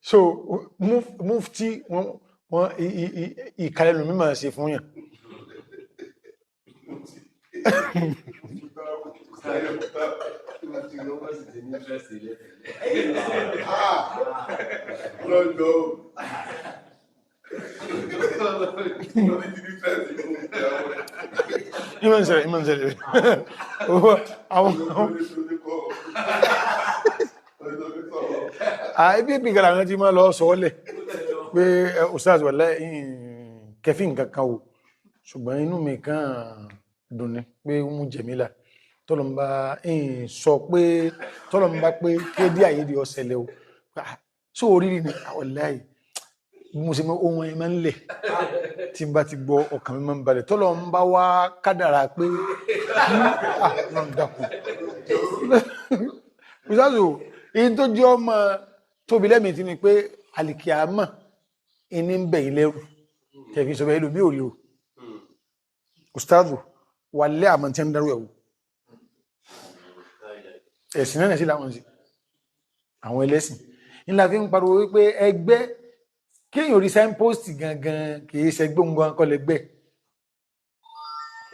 so mufti wọ́n ìkàlẹ̀lù mímọ̀ sí fún yàn ìmọ̀ ìṣẹ̀lẹ̀ ibi ìpìnkàlà àwọn tí máa lọ sọ́ọ́lẹ̀ pé ustaz wà lẹ́yìn kẹfí nǹkankan o ṣùgbọ́n inú mi kàn dùn ní pé mú Jẹ̀mílà tọ́lọ̀mbá sọ pé tọ́lọ̀mbá pé kédé àyèdè ọ̀sẹ̀lẹ̀ o só orírí ni wallahi mo sì mọ́ ohun ẹ̀mọ́ ńlẹ̀ tí n bá ti gbọ́ ọkàn mi máa ń balẹ̀ tọ́lọ̀mbá wá kádàrà pé èyí tó jẹ́ ọmọ tóbi lẹ́mìí tí ni pé alìkìámà iní ń bẹ̀ ilẹ̀rù tẹ̀fí sọ bẹ̀ẹ́lú bí òrí o ustazu wà lẹ́ àmà tí ń darú ẹ̀wù ẹ̀sìn náà sí láwọn sí àwọn ẹlẹ́sìn nílá fi ń pariwo wípé ẹgbẹ́ kíyàn orí signpost gangan kìí ṣẹgbẹ́ ohun gan kọlẹ̀gbẹ́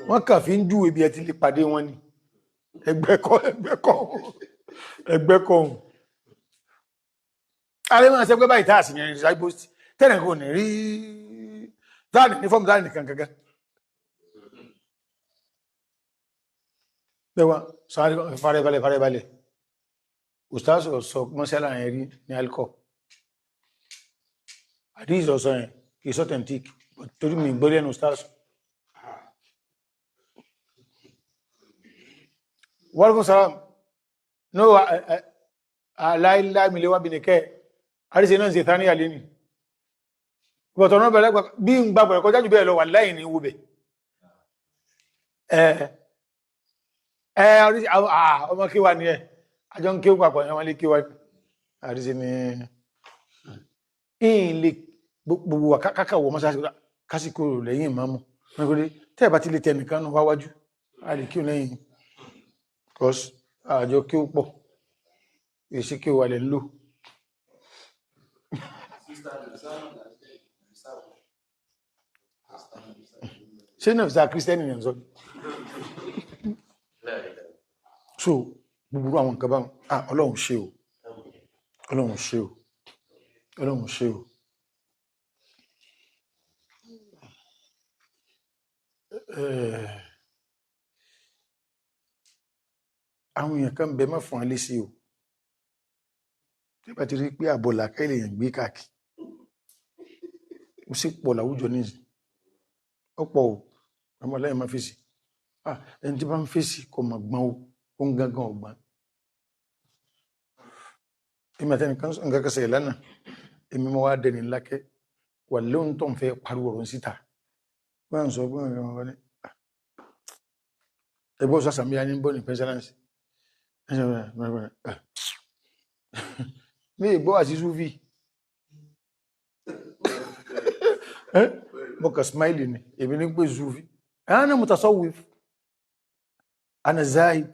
wọ́n kà fi ń jú ibi ẹ̀ ti lè pàdé wọn ni ẹgbẹ́ kọ́ ohun ààrẹ máa ṣẹgbẹ́ báyìí táà sí ní ẹni signpost tẹ́lẹ̀ kò ní rí dáàdì ní fọ́ọ̀mù dáàdì nìkan gangan lẹ́wà farabalẹ̀ ustaz sọ mọ́sálà yẹn rí ní alcohol àdíjì ọ̀sọ̀ yẹn kì í authentic torí mi gbọ́lẹ̀ ẹnu ustaz wọ́n sára no aláìláìmìlẹ́wà bí nìkẹ́ àríṣẹ́ náà ṣe tání àlé ní ìbọ̀tọ̀ náà bẹ̀rẹ̀ bí n gbàgbọ̀ ẹ̀kọ́ jájú bẹ́ẹ̀ lọ wà láì ní wúbẹ̀ ọmọ kíwà ní ẹ àjọ ń kíw papọ̀ ẹ̀wọ̀n lè kíwà àríṣẹ́ ní ilé gbogbo wà kákàwọ̀ kásìkò lẹ́yìn ìmáàmù tẹ́ẹ̀bá ti lè tẹnìkan nù wáwájú a lè kíw lẹ́yìn kọ́s àjọ kíw pọ̀ èsì kíw wà lẹ́ ń lò ṣe náà fi sáà kírísítẹ́nì yàn sọ so gbogbo àwọn nǹkan bá ọlọ́run ṣe o ọlọ́run ṣe o ọlọ́run ṣe o àwọn èèyàn kan bẹ mọ́ fún alé sí o tí bá ti rí pé àbọ̀là kẹ́lẹ̀ èèyàn gbé káàkiri ó sì pọ̀ láwùjọ ní ọ̀pọ̀ o ọmọ aláìmọ́ máa fèsì ẹni tí bá ń fèsì kò mọ̀ gbọ́n ó ń gángan ọ̀gbọ́n èmi àtẹnìkan nǹkan kẹsẹ̀ lánàá èmi mọ́ wá dẹni lákẹ́ wà lóhun tó ń fẹ́ pariwo ọ̀rọ̀ síta wọ́n sọ fún ẹ̀rọ wọn ní ẹgbẹ́ òṣàṣàmíyá ní bọ́ọ̀nì pẹ́sẹ́lánsì ní ìgbọ́ àti súfì mọ́kà smiley ni èmi ní pé súfì ana mutasawwif ana zahid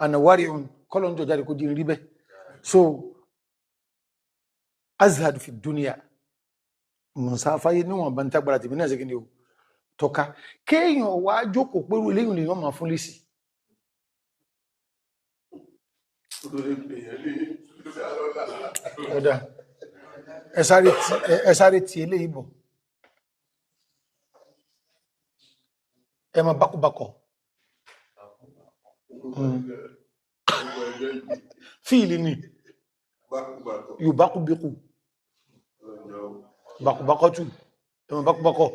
ana wari'un kọ́lọ̀ jọ jáde kó di rí bẹ́ so azhad fi duniya musafaye níwọ̀n bá ń tágbàrà tìbí náà sẹ́kí ni o tọ́ka kéèyàn wá jókòó pẹ̀lú eléyìn lèyàn máa fún lésì ọ̀dá ẹsáré tí eléyìí bọ̀ ẹ ma bákúbákọ̀ fíìlì ni yóò bákúbíkù bákúbákọ̀ tù ẹ ma bákúbákọ̀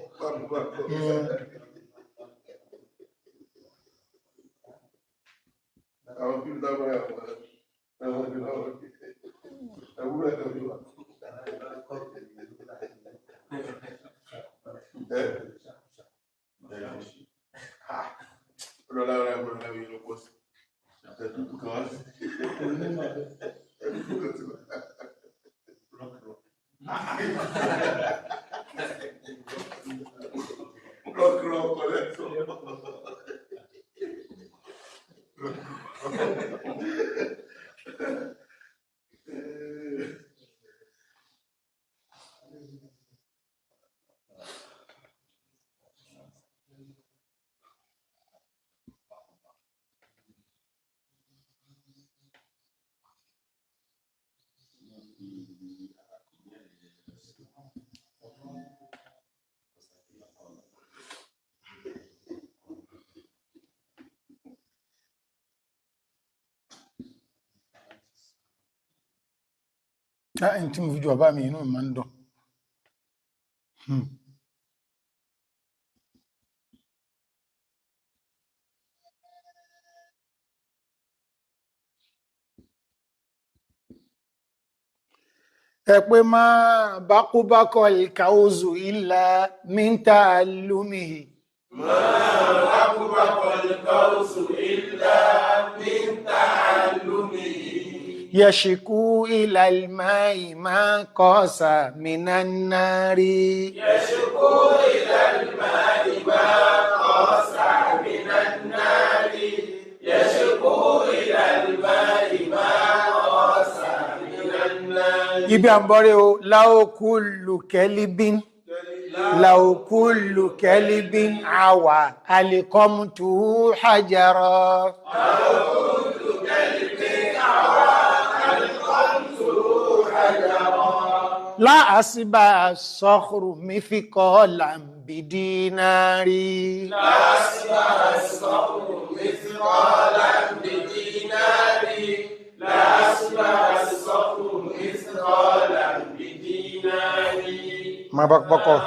ẹni tí mo fi jù bàbá mi inú ìmọ̀ ń dùn ẹ pé máa bákúbákọ̀ ìkàózù ìlà mínta lómìí máa bákúbákọ̀ ìkàózù ìlà mínta lómìí يشكو إلى الماء ما قاس من النار يشكو إلى الماء ما قاس من النار يشكو إلى الماء ما قاس من النار ibi àmbọ́rẹ́ o láò kúlù kẹ́líbín láò kúlù kẹ́líbín àwà alìkọ́mùtù hajara لا أسبع الصخر مثقالا بديناري لا أسبع الصخر مثقالا بديناري لا أسبع الصخر مثقالا بديناري ما بقى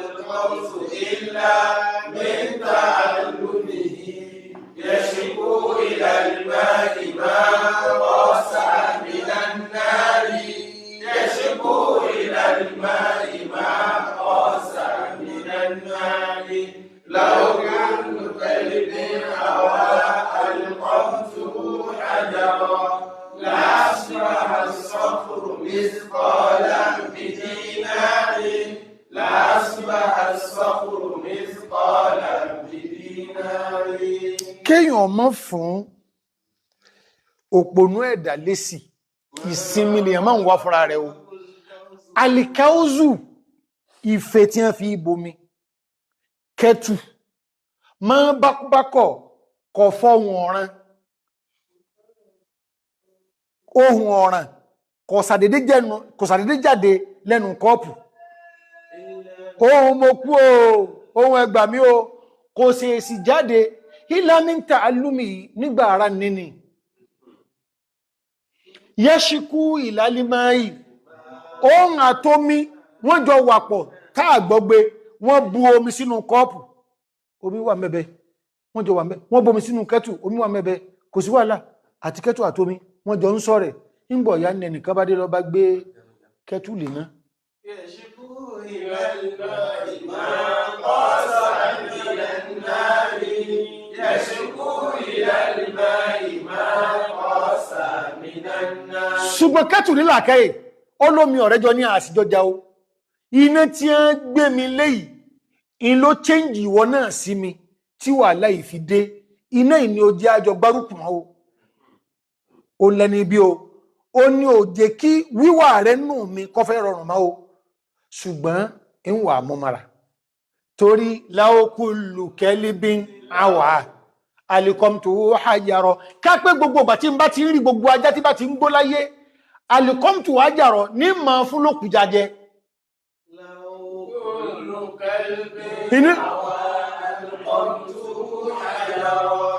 القوس إلا من تعلمه يشكو إلى الماء ما قاس من النار òpònú ẹ̀dà lésì ìsinmi lè máa ń wá fúnra rẹ̀ o alikauzu ìfẹ́ tí wọ́n fi bomi kẹtù máa bákúbákọ̀ kọ̀ fọ́hùn ọ̀ràn ohun ọ̀ràn kò sàdédé jáde lẹ́nu kọ́ọ̀pù ohun mo kú o ohun ẹgbà mí o kò sì èsì jáde ìlàmíntà alúmì nígbà ara nínú yẹ́ṣíkú ìlálímáì ohun àtómi wọ́n jọ wàpọ̀ káàgbọ́gbé wọ́n bu omi sínú kọ́ọ̀pù omi wà mẹ́bẹ̀ wọ́n jọ wà mẹ́ wọ́n bomi sínú kẹ́tù omi wà mẹ́bẹ̀ kò sí wàhálà àti kẹ́tù àtómi wọ́n jọ ń sọ̀rẹ̀ nígbọ̀ ya ní ẹnìkan bá dé lọ bá gbé kẹ́tù lè ná ṣùgbọ́n kẹ́tù nílà kẹ́yì olómi ọ̀rẹ́jọ ní àṣìjọjà o iná tí a ń gbé mi léyìí in ló change ìwọ náà sí mi tí wà láì fi dé iná ìní ó jẹ́ àjọ gbárùkù mọ́ o lẹ́ni bí o ní ò jẹ́ kí wíwà rẹ̀ nù mi kọ́ fẹ́ rọrùn mọ́ o ṣùgbọ́n ń wà mọ́mara torí láókùlù kẹ́líbín àwà alìkọ́mtò hajjarọ kápẹ́ gbogbo bá tí ń bá ti ń rí gbogbo ajá tí bá ti ń gbó láyé alìkọ́mtò hajjarọ ní ma fún lókù jajẹ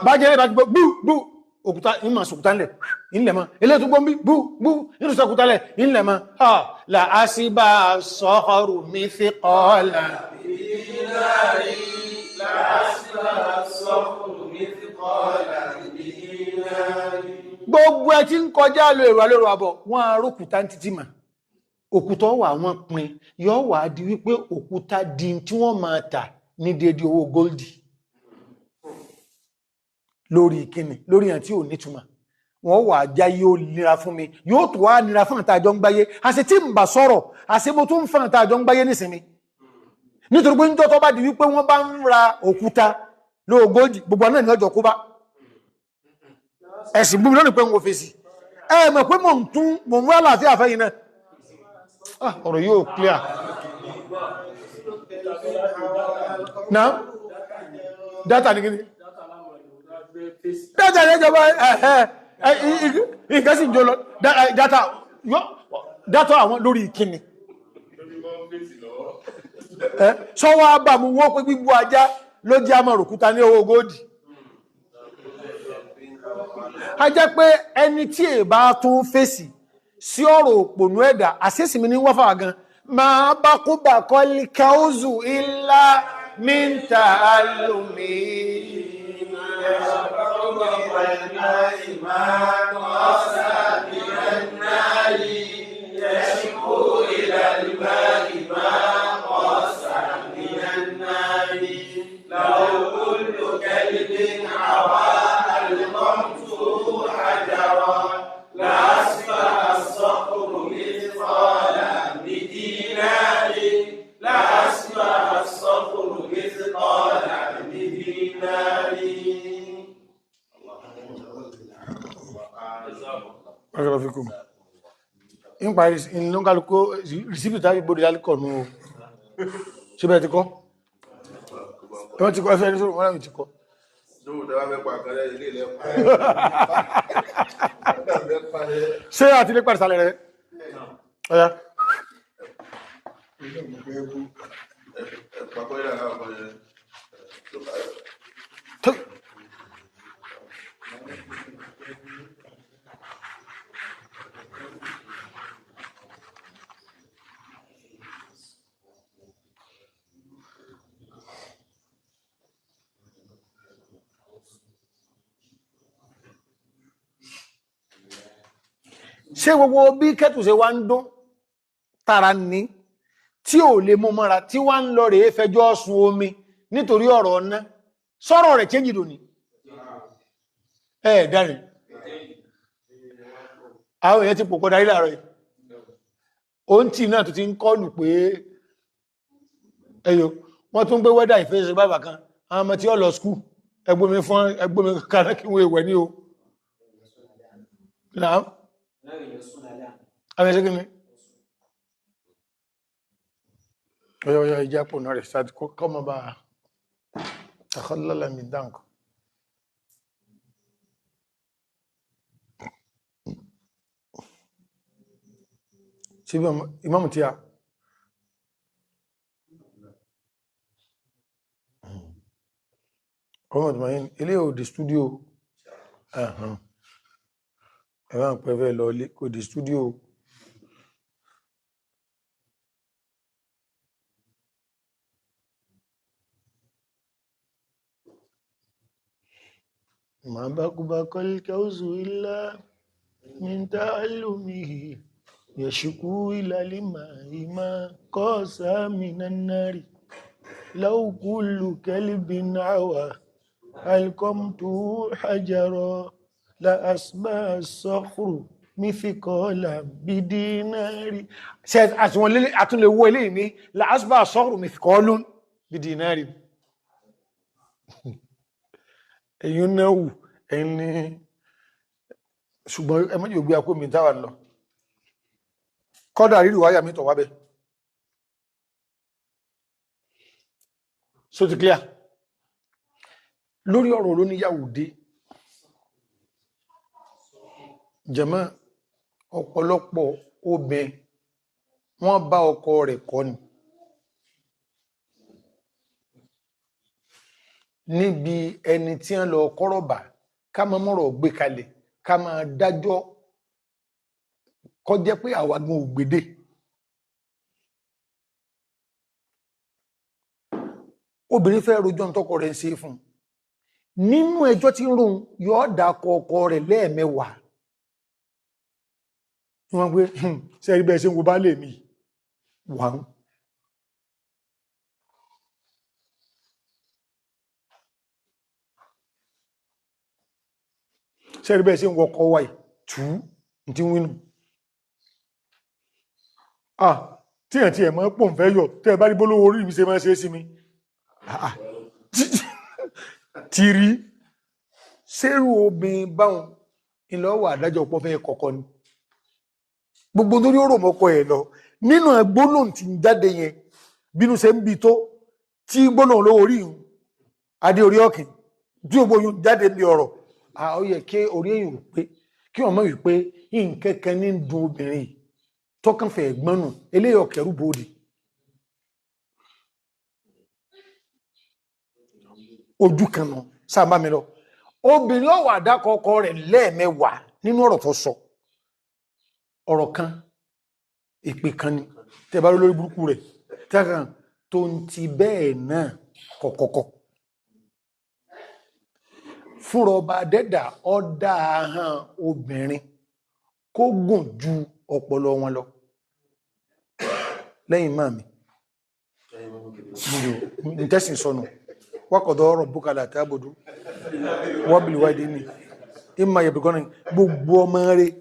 bájẹ́ rẹ̀ bá ti gbọ́ bú òkúta ìmọ̀ sòkúta ńlẹ̀ ilẹ̀ ma ilẹ̀ tó gbọ́n bí bú inú sọkúta lẹ̀ ilẹ̀ ma ha la asíbà sọ́ọ̀rù mi fi kọ́ọ̀lá gbogbo ẹ tí ń kọjá lọ èrò alérò àbọ̀ wọ́n arókúta títí mà òkúta wà wọ́n pin yọ́ wà di wípé òkúta di tí wọ́n máa tà ní dédé owó góòlì lórí ìkíni lórí àti ò nítumà wọ́n wà já yóò nira fún mi yóò tó wá nira fún àtàjọ ń gbáyé àṣẹ tí ń bà sọ̀rọ̀ àṣẹ mo tún fún àtàjọ ń gbáyé nísìnmi nítorí pé níjọ́ tó bá di wípé wọ́n bá ń ra òkúta lóògójì gbogbo náà ní ọjọ́ kó bá ẹ̀sìn búmi lónìí pé wọ́n fèsì ẹ mọ̀ pé mò ń wá láàfíà fẹ́yìn náà ọ̀rọ̀ yóò clear now data ní gíní data ní ẹjọba nǹkan sì ń jọ lọ data àwọn lórí ìkíni sọ́wọ́ àbàmù wọ́n pé gbígbó ajá ló jẹ́ àmọ̀ òkúta ní owó góòdì a jẹ́ pé ẹni tí è bá tún fèsì sí ọ̀rọ̀ òpònú ẹ̀dà àṣẹ́sìmí ní wọ́fà gan máa bá kó bà kọ́ líkáúzù ilá mínta alùmí Agarafikum. In Paris, in Longaluko, receive the body alcohol. No, she better go. I want to go. I want to go. Ṣé àti lè pàdé sálẹ̀ rẹ̀? Ọ̀yá. Ṣé gbogbo bí kẹ́tù ṣe wá ń dún tara ní tí ò lè mú mọ́ra tí wá ń lọ rèé fẹjọ́ sun omi nítorí ọ̀rọ̀ ọ̀nà sọ́rọ̀ rẹ̀ change dò ní dárin àwọn èèyàn ti pòpọ̀ darí láàrọ̀ ohun tí náà tó ti ń kọlù pé ẹyọ wọ́n tún gbé wẹ́dà ìfẹ́sẹ̀ bàbà kan àwọn ọmọ tí ó lọ skú ẹgbómi kanáà kí wọ́n èwẹ̀ ní o náà àwọn ẹ̀ṣẹ́ gíní ọ̀yọ̀ ìjápò náà rẹ̀ sáàtì kọ́ mọ́ bá àkọlọ́lá mi dáǹkù ṣe bí imamu tí a ọmọ ìtìmáyín ilé òdì stúdíò ẹ̀wọ̀n pẹ̀fẹ́ lọ kò dì stúdíò ما بقبق الكوز إلا من تعلمه يشكو إلى الماء ما قاسى من النار لو كل كلب عوى ألقمته حجرا لأصبح الصخر مثقالا بدينار أتون لوليني لأصبح الصخر مثقال بدينار ẹ̀yìn náà wù ẹni ṣùgbọ́n ẹmọ́ yóò gbé akó mi dáwà lọ kọ́dà rírù wáyà mi tọ̀ wábẹ̀ so ti clear lórí ọ̀rọ̀ ló ní Yahudi jàmá ọ̀pọ̀lọpọ̀ obìnrin wọ́n bá ọkọ rẹ̀ kọ́ ni níbi ẹni tí wọ́n lọ kọ́rọ̀bà ká máa mọ́rọ̀ gbé kalẹ̀ ká máa dájọ́ kọjẹ́ pé àwàgùn ògbèdè obìnrin fẹ́ rojọ́ tọ́kọ rẹ̀ ń ṣe fún nínú ẹjọ́ tí ń rún yóò dákọ ọkọ rẹ̀ lẹ́ẹ̀mẹ́wàá wọ́n gbé sẹ́rí bẹ́ẹ̀ ṣe ń wo bá lè mi wọ́n sẹ́rí bẹ́ẹ̀ ṣe ń wọkọ̀ wáyé tú tí wínú tí ẹ̀ tí ẹ̀ mọ́ pọ̀ ń fẹ́ yọ tẹ́ bá rí bólówó orí mi ṣe máa ṣe sí mi ti rí sẹ́rù obìnrin báwọn ìlọ́wọ̀ àdájọ́ pọ̀ fẹ́ kọ̀kọ́ ni gbogbo tó rí ó rò mọ́kọ ẹ̀ lọ nínú gbólóhùn tí ń jáde yẹn bínú ṣe ń bi tó tí gbólóhùn lówó orí ìhun adé orí ọ̀kìn tí ó gbóyún jáde ní ọ̀rọ̀ ó yẹ kí orí èyàn pé kí wọ́n mọ̀ wípé nǹkankan ní dùn obìnrin tọ́kànfẹ̀ ẹ̀gbọ́nù eléyọ̀ kẹrù bóde ojú kan nù sáàbá mi lọ obìnrin ọ̀wà àdákọ ọkọ rẹ̀ lẹ́ẹ̀mẹ́wàá nínú ọ̀rọ̀ tó sọ ọ̀rọ̀ kan ìpè kan ni tẹ́bá lórí burúkú rẹ̀ tẹ́kàn tó ń ti bẹ́ẹ̀ náà kọ̀kọ̀kọ̀ fúnra ọba dẹ́dà ọdá ahọ́n obìnrin kó gùn ju ọpọlọ wọn lọ lẹ́yìn máa mi ní tẹ́sìn sọnù wákọ̀dọ̀ ọ̀rọ̀ búkàlà tàbùdú wọ́bìlì wáìdí ní ìmá yẹ̀bùgọ́nà gbogbo ọmọ rẹ̀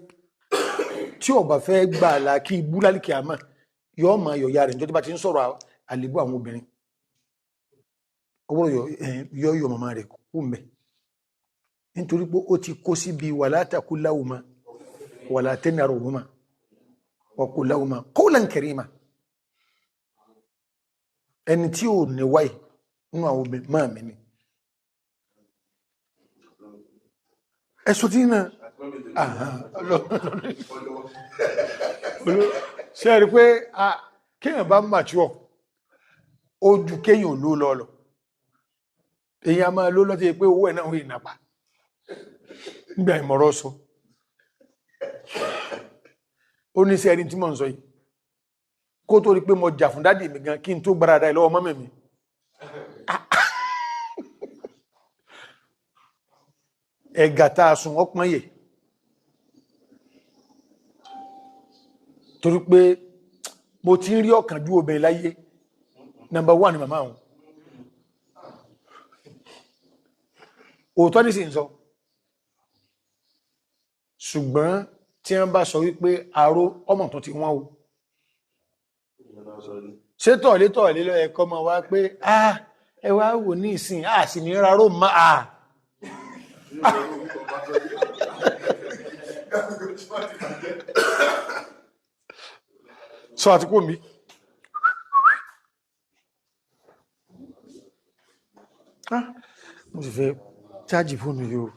tí ó bá fẹ́ gbà láàkí búlálìkì àmà yọ́ ma yọ̀ ya rẹ̀ níjọ́ tí bá ti ń sọ̀rọ̀ àlébù àwọn obìnrin ọwọ́ yọ́ màmá rẹ̀ kú mẹ́ nítorí pé ó ti kó síbi wala taqul lahuma wala tanharhuma wa qul lahuma qawlan karima ẹni tí ò ní wáyé nínú àwọn obìnrin máa mi ni ẹ̀sùn tí náà ṣe rí pé kéèyàn bá mature ojú kéèyàn ló lọ́lọ́ èyàn máa ló lọ́tí pé owó ẹ̀ náà ń ìnàpá nígbà ìmọ̀rọ̀ sọ ó ní sí ẹni tí mọ̀ ń sọ yìí kó tó rí pé mo jà fún dádì mi gan kí n tó gbáradà ìlọ́wọ́ mọ́mí mi ẹ̀gàtà sùn ọpọ̀ yẹ torí pé mo ti ń rí ọ̀kánjú obìnrin láyé number 1 ni màmá wọn òótọ́ ní sí ń sọ ṣùgbọ́n tí wọ́n bá sọ wípé àrò ọmọ tó ti wọ́n o ṣé tọ̀lé lọ ẹ̀kọ́ mọ̀ wá pé ẹ wá wò ní ìsìn sì ní ráró máa sọ àti kò mí mo sì fẹ́ chájì fóònù yìí o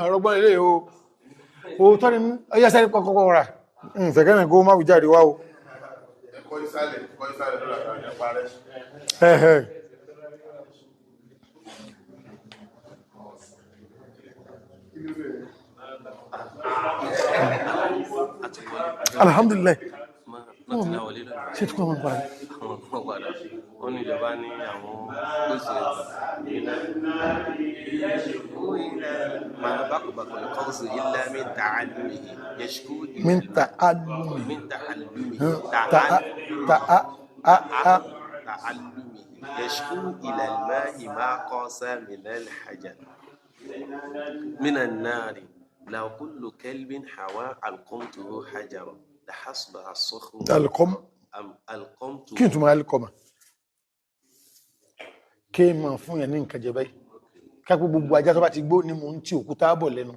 ọ̀rọ̀gbọ́n ilé o tọ́ ni ọjọ́ sẹ́rí kọ́kọ́ rà fẹ̀kẹ́rẹ̀ kó má wùjáde wá o ẹ̀kọ́ ìsàlẹ̀ lọ́la àti àparẹ́. alhamdulillah ṣe tí kọ́ wọn padà wọ́n ní ìjọba ní àwọn gbèsè máa bákùbàkù lè kọ́sù ilá mẹ́ta àlùmí yẹ̀ṣkú mẹ́ta àlùmí يشكو إلى الماء ما قاس من الحجر من النار لو كل كلب حوى ألقمته حجرا لحسبها الصخر ألقمته kí n tún máa lẹ́kọ̀ọ́ kí n máa fún yẹn ní nǹkan jẹ báyìí kápẹ́ gbogbo ajá tó bá ti gbó ní mò ń tí òkúta bọ̀ lẹ́nu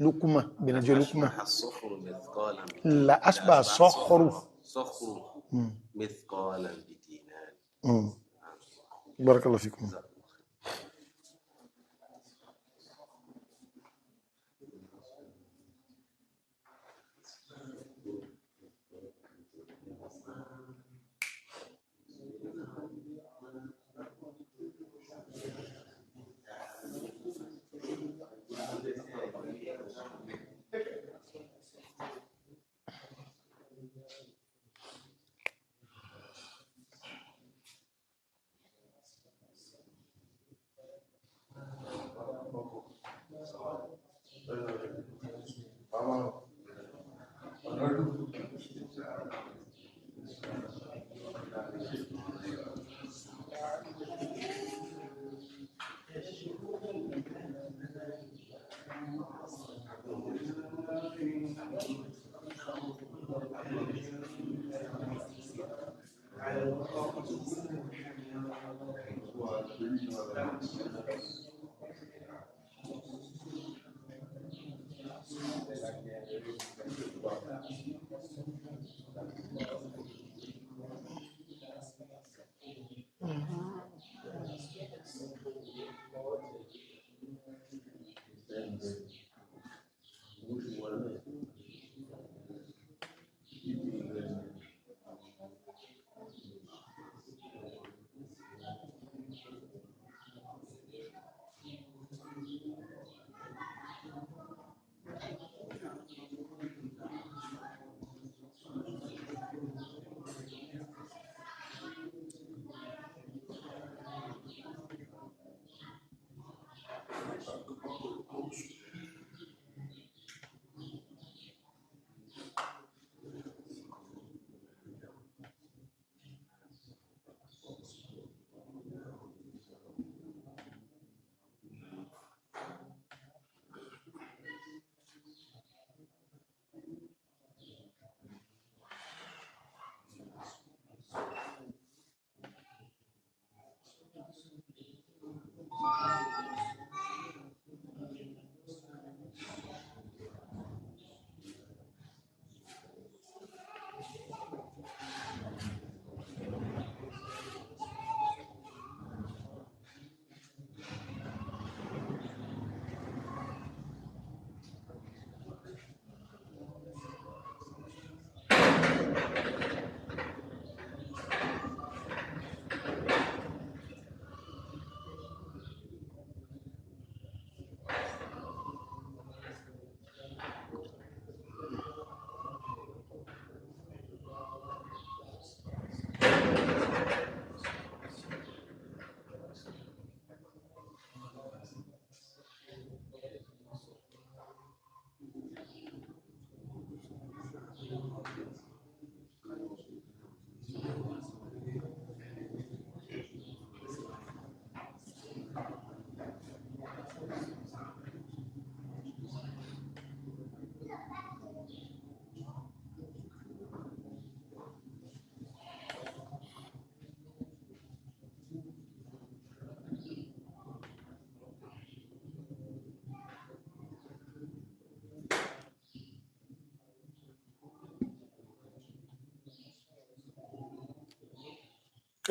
lókùmá gbìnàjò lókùmá الصخر مثقالا la asba sọ́kọrù صخر مثقالا بدينار barakallahu fikum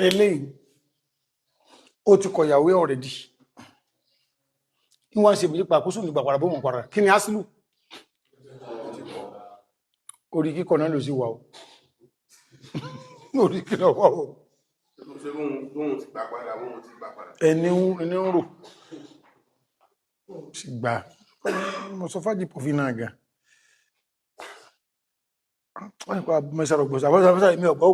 eléyìí ó ti kọ̀yàwó already ní wọ́n ṣe bèèrè pàkóso nígbà padà bóhùn padà kí ni asìlú orí kíkọ náà ló sí wà ó orí kíkọ wà ó ṣe bóhun ti gbà padà bóhun ti gbà padà. ẹni ń rò sì gbà mo sọ fájì pòfin náà gan wọ́n ní pa mẹ́sàrọ̀ gbọ́sà àbọ́sà ìmí ọ̀gbọ́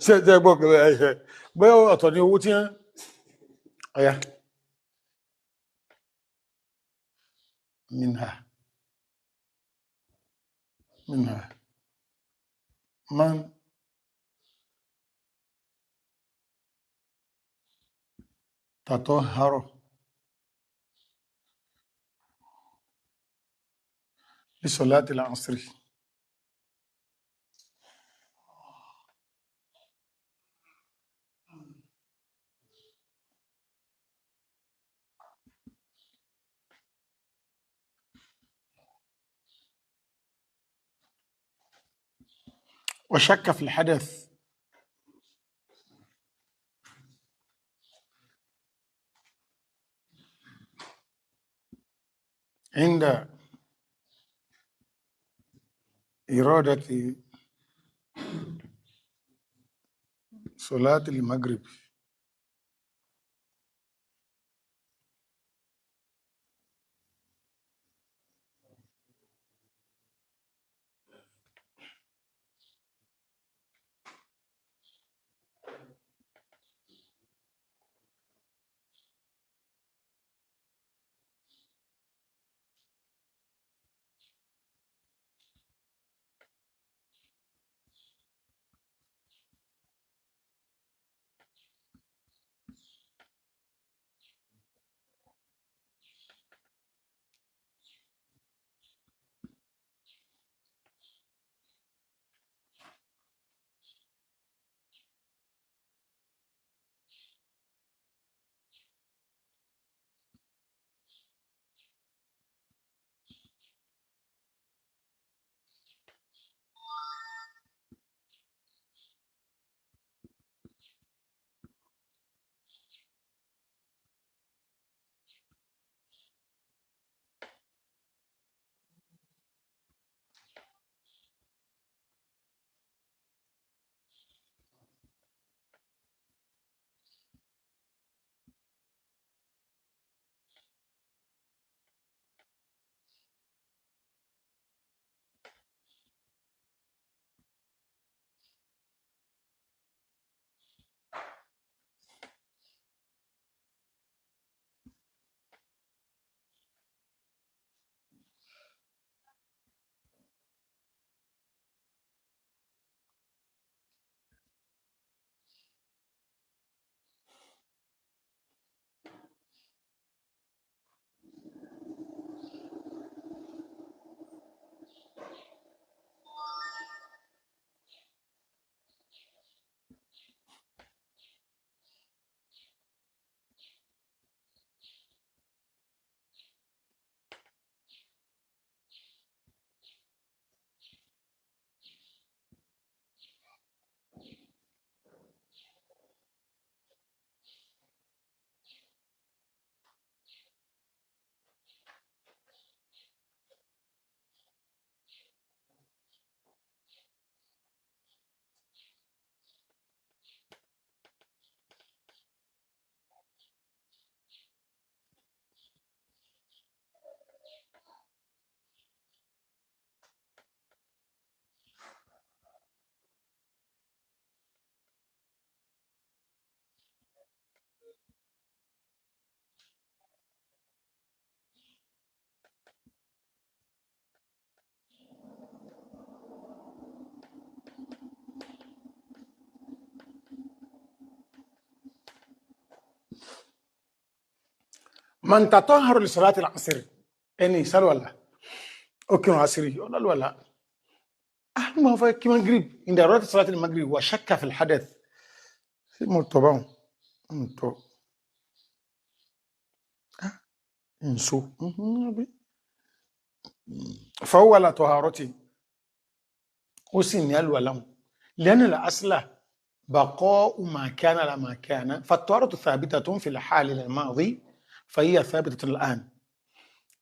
ṣe jẹ́ gbọ́ ẹ̀ṣẹ̀ bẹ́ ọ̀tọ̀ ní owó tí wọ́n ọ̀yá minha man tatahhara li salati al-asr وشك في الحدث عند إرادة صلاة المغرب من تطهر لصلاة العصر ẹni ìsálùwàlá ókìrùn àṣírí ọlọ́lùwàlá ما هو كي مغرب عند رؤية صلاة المغرب وشك في الحدث مرتبون انتو انسو فهو لا طهارتي ó sì ní àlùwàlá لأن الأصل بقاء ما كان على ما كان فالطهارة ثابتة في الحال الماضي فهي ثابتة الآن.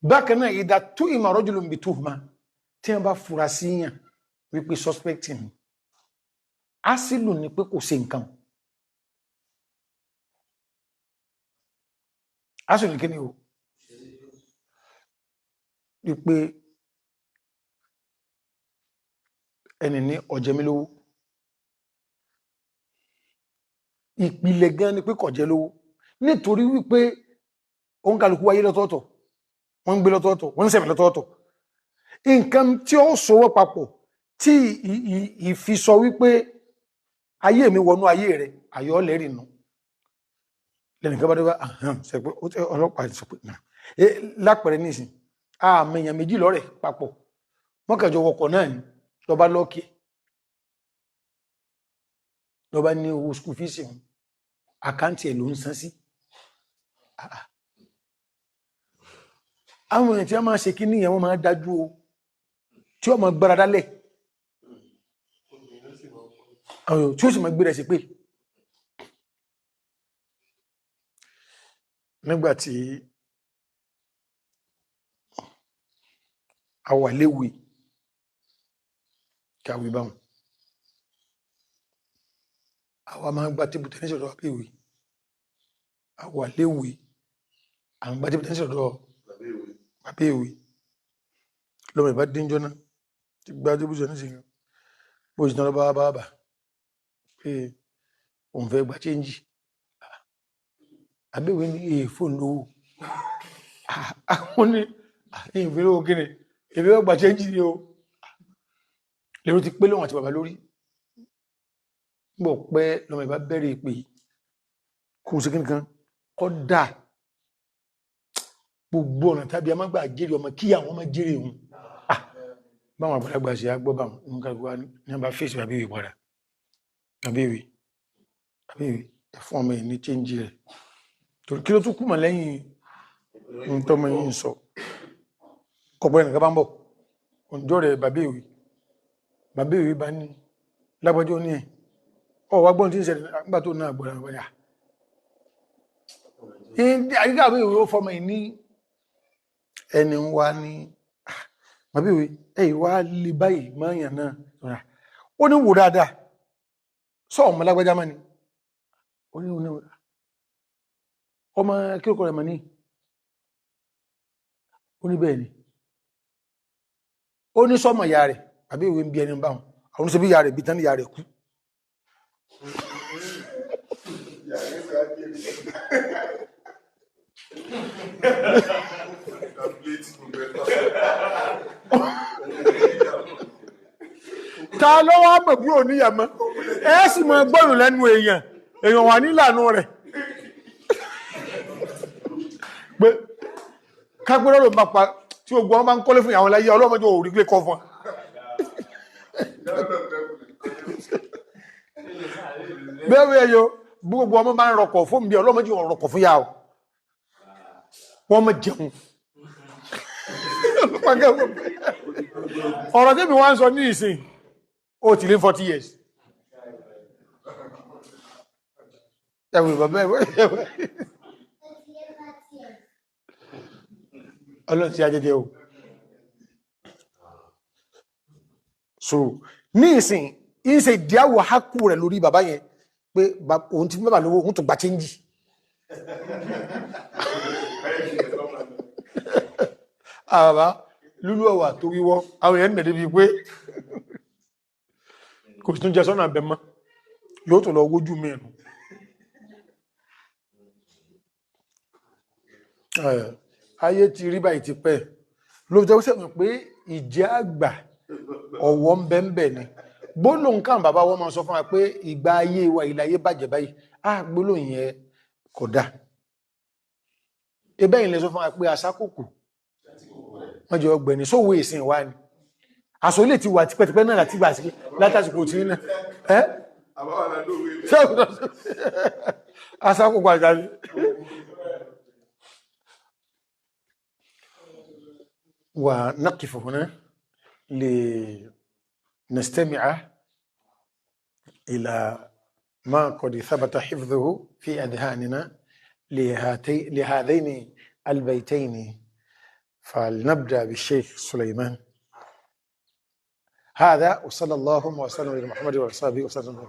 بكنا إذا تهم رجل بتهمة تنبا فراسيا wípé suspecting asílù ní pé kò ṣe nǹkan asílù ní kí ni o wípé ẹni ní ọ̀jẹ̀mílówó ìpìlẹ̀ gan ni pé kọ̀jẹ́ lówó nítorí wípé òun kálukú wáyé lọ́tọ̀ọ̀tọ̀ wọ́n ń gbé lọ́tọ̀ọ̀tọ̀ wọ́n ń ṣẹ̀mí lọ́tọ̀ọ̀tọ̀ nǹkan tí ó sowọ́ papọ̀ tí ìfisọ wípé ayé mi wọnú ayé rẹ̀ ayọ́ lẹ́rìn nù lẹ́nìkan bá dé bá ṣe pé ọlọ́pàá sọ pé lápẹẹrẹ nísìn àmì èèyàn méjì lọ́rẹ̀ papọ̀ wọ́n kẹjọ wọkọ̀ náà ni lọ́ba lọ́ọ̀kì lọ́ba ní owó skul fíìsì wọn àkáǹtì ẹ̀ ló ń san sí àwọn èèyàn tí wọ́n máa ṣe kí níyàn wọ́n máa dájú o tí ó máa gbára dálẹ̀ tí ó sì máa gbéra sí pé nígbàtí a wà léwe kàwé báwọn àwa máa gbá tébù tẹ́nísì ọ̀dọ̀ àbẹ́wé a wà léwe àwọn gbá tébù tẹ́nísì ọ̀dọ̀ àbẹ́wé lọ́mọ ìbá dínjọ́ náà ti gbá tébù tẹ́nísì bó ṣe náà bá pé òun fẹ́ gbá chéńjì àbẹ́wé ní èèfóòn lówó àwọn ní ìfẹ́ lówó kíni èmi ó gbá chéńjì ni o lérò ti pé lóhun àti bàbá lórí gbọ́ pẹ́ lọ́mọ ìbá bẹ̀rẹ̀ ìpè kò sí kíníkan kọ́ dà gbogbo ọ̀nà tàbí a máa gbà jẹ́rì ọmọ kí àwọn ọmọ jẹ́rì ohun báwọn àgbàlagbà sí agbọ́ báwọn nǹkan gbogbo ní a bá fèsì àbíwì padà àbíwì ẹ̀fún ọmọ ìní chéńjì rẹ̀ torí kí ló tún kúmọ̀ lẹ́yìn tọ́mọ yìí ń sọ kọ̀pọ̀ ẹnìkan bá ń bọ̀ ọjọ́ rẹ̀ bàbéwì bá ní lágbàjọ́ ní ẹ̀ ọwọ́ agbọ́n tí ń ṣẹlẹ̀ nígbà tó náà gbọ́ra wọ́n yà àyíká àbíwì ó fọmọ ìní ẹni wá ní àbíwì ẹ̀yìn wá lè báyìí máyàn náà ó ní wò dáadáa sọ ọmọ lágbàjá má ni ó ní ọmọ kírókọ rẹ̀ mọ̀ ní ó ní bẹ́ẹ̀ ni ó ní sọmọ ìyá rẹ̀ àbíwì ń bí ẹni báwọn àwọn oníṣẹ́ bí ìyá rẹ̀ bí tán ní ìyá rẹ̀ kú ta ló wá mọ̀ bí oníyàmọ́ ẹ sì mọ̀ gbọ́rùn lẹ́nu èèyàn wà nílànà rẹ̀ pé kágbẹ́rọ́ ló máa pa tí ogun ọmọ bá ń kọ́lé fún ìyàwó láyé ọlọ́mọdé ò rí gbé kọ fún bẹ́ẹ̀ ẹyọ gbogbo ọmọ bá ń rọkọ̀ fún bí ọlọ́mọdé ò rọkọ̀ fún yàwó wọ́n mọ̀ jẹun ọ̀rọ̀ tí mi wá ń sọ ní ìsìn ó ti lé 40 years ẹwù bàbá ọlọ́run tí a jẹ́jẹ́ o so ní ìsìn ìsìn ìdíyàwó hákù rẹ̀ lórí bàbá yẹn pé òun ti bàbá lówó òun tó gbà chéńjì àbá lúlú ọ̀wà tó wíwọ́ àwọn èèyàn nẹ̀dẹ́ bí pé kò sí tún jẹ sọ́nà àbẹ̀mọ́ yóò tó lọ wójú mẹ́rin ayé ti rí báyìí ti pẹ́ ló jẹ́ sẹ́mọ̀ pé ìjẹ́ àgbà ọ̀wọ́ ń bẹ́ẹ̀ ni gbólóhùn kan bàbá wọn máa sọ fún wa pé ìgbà ayé wa ìlàyé bàjẹ́ báyìí gbólóhùn yẹn kò dáa ẹbẹ́ ìlẹ̀ sọ fún wa pé àsákòkò wọ́n jẹ́ ọgbẹ̀ni sówó ìsìn wá ní àṣò ilé ti wà tipẹ́tipẹ́ náà láti gbà sí látàsìkò tí náà àsákòkò àjárí ونقف هنا لنستمع إلى ما قد ثبت حفظه في أذهاننا لهذين البيتين. فلنبدأ بالشيخ سليمان. هذا وصلى الله وسلم على محمد وصحبه وسلم.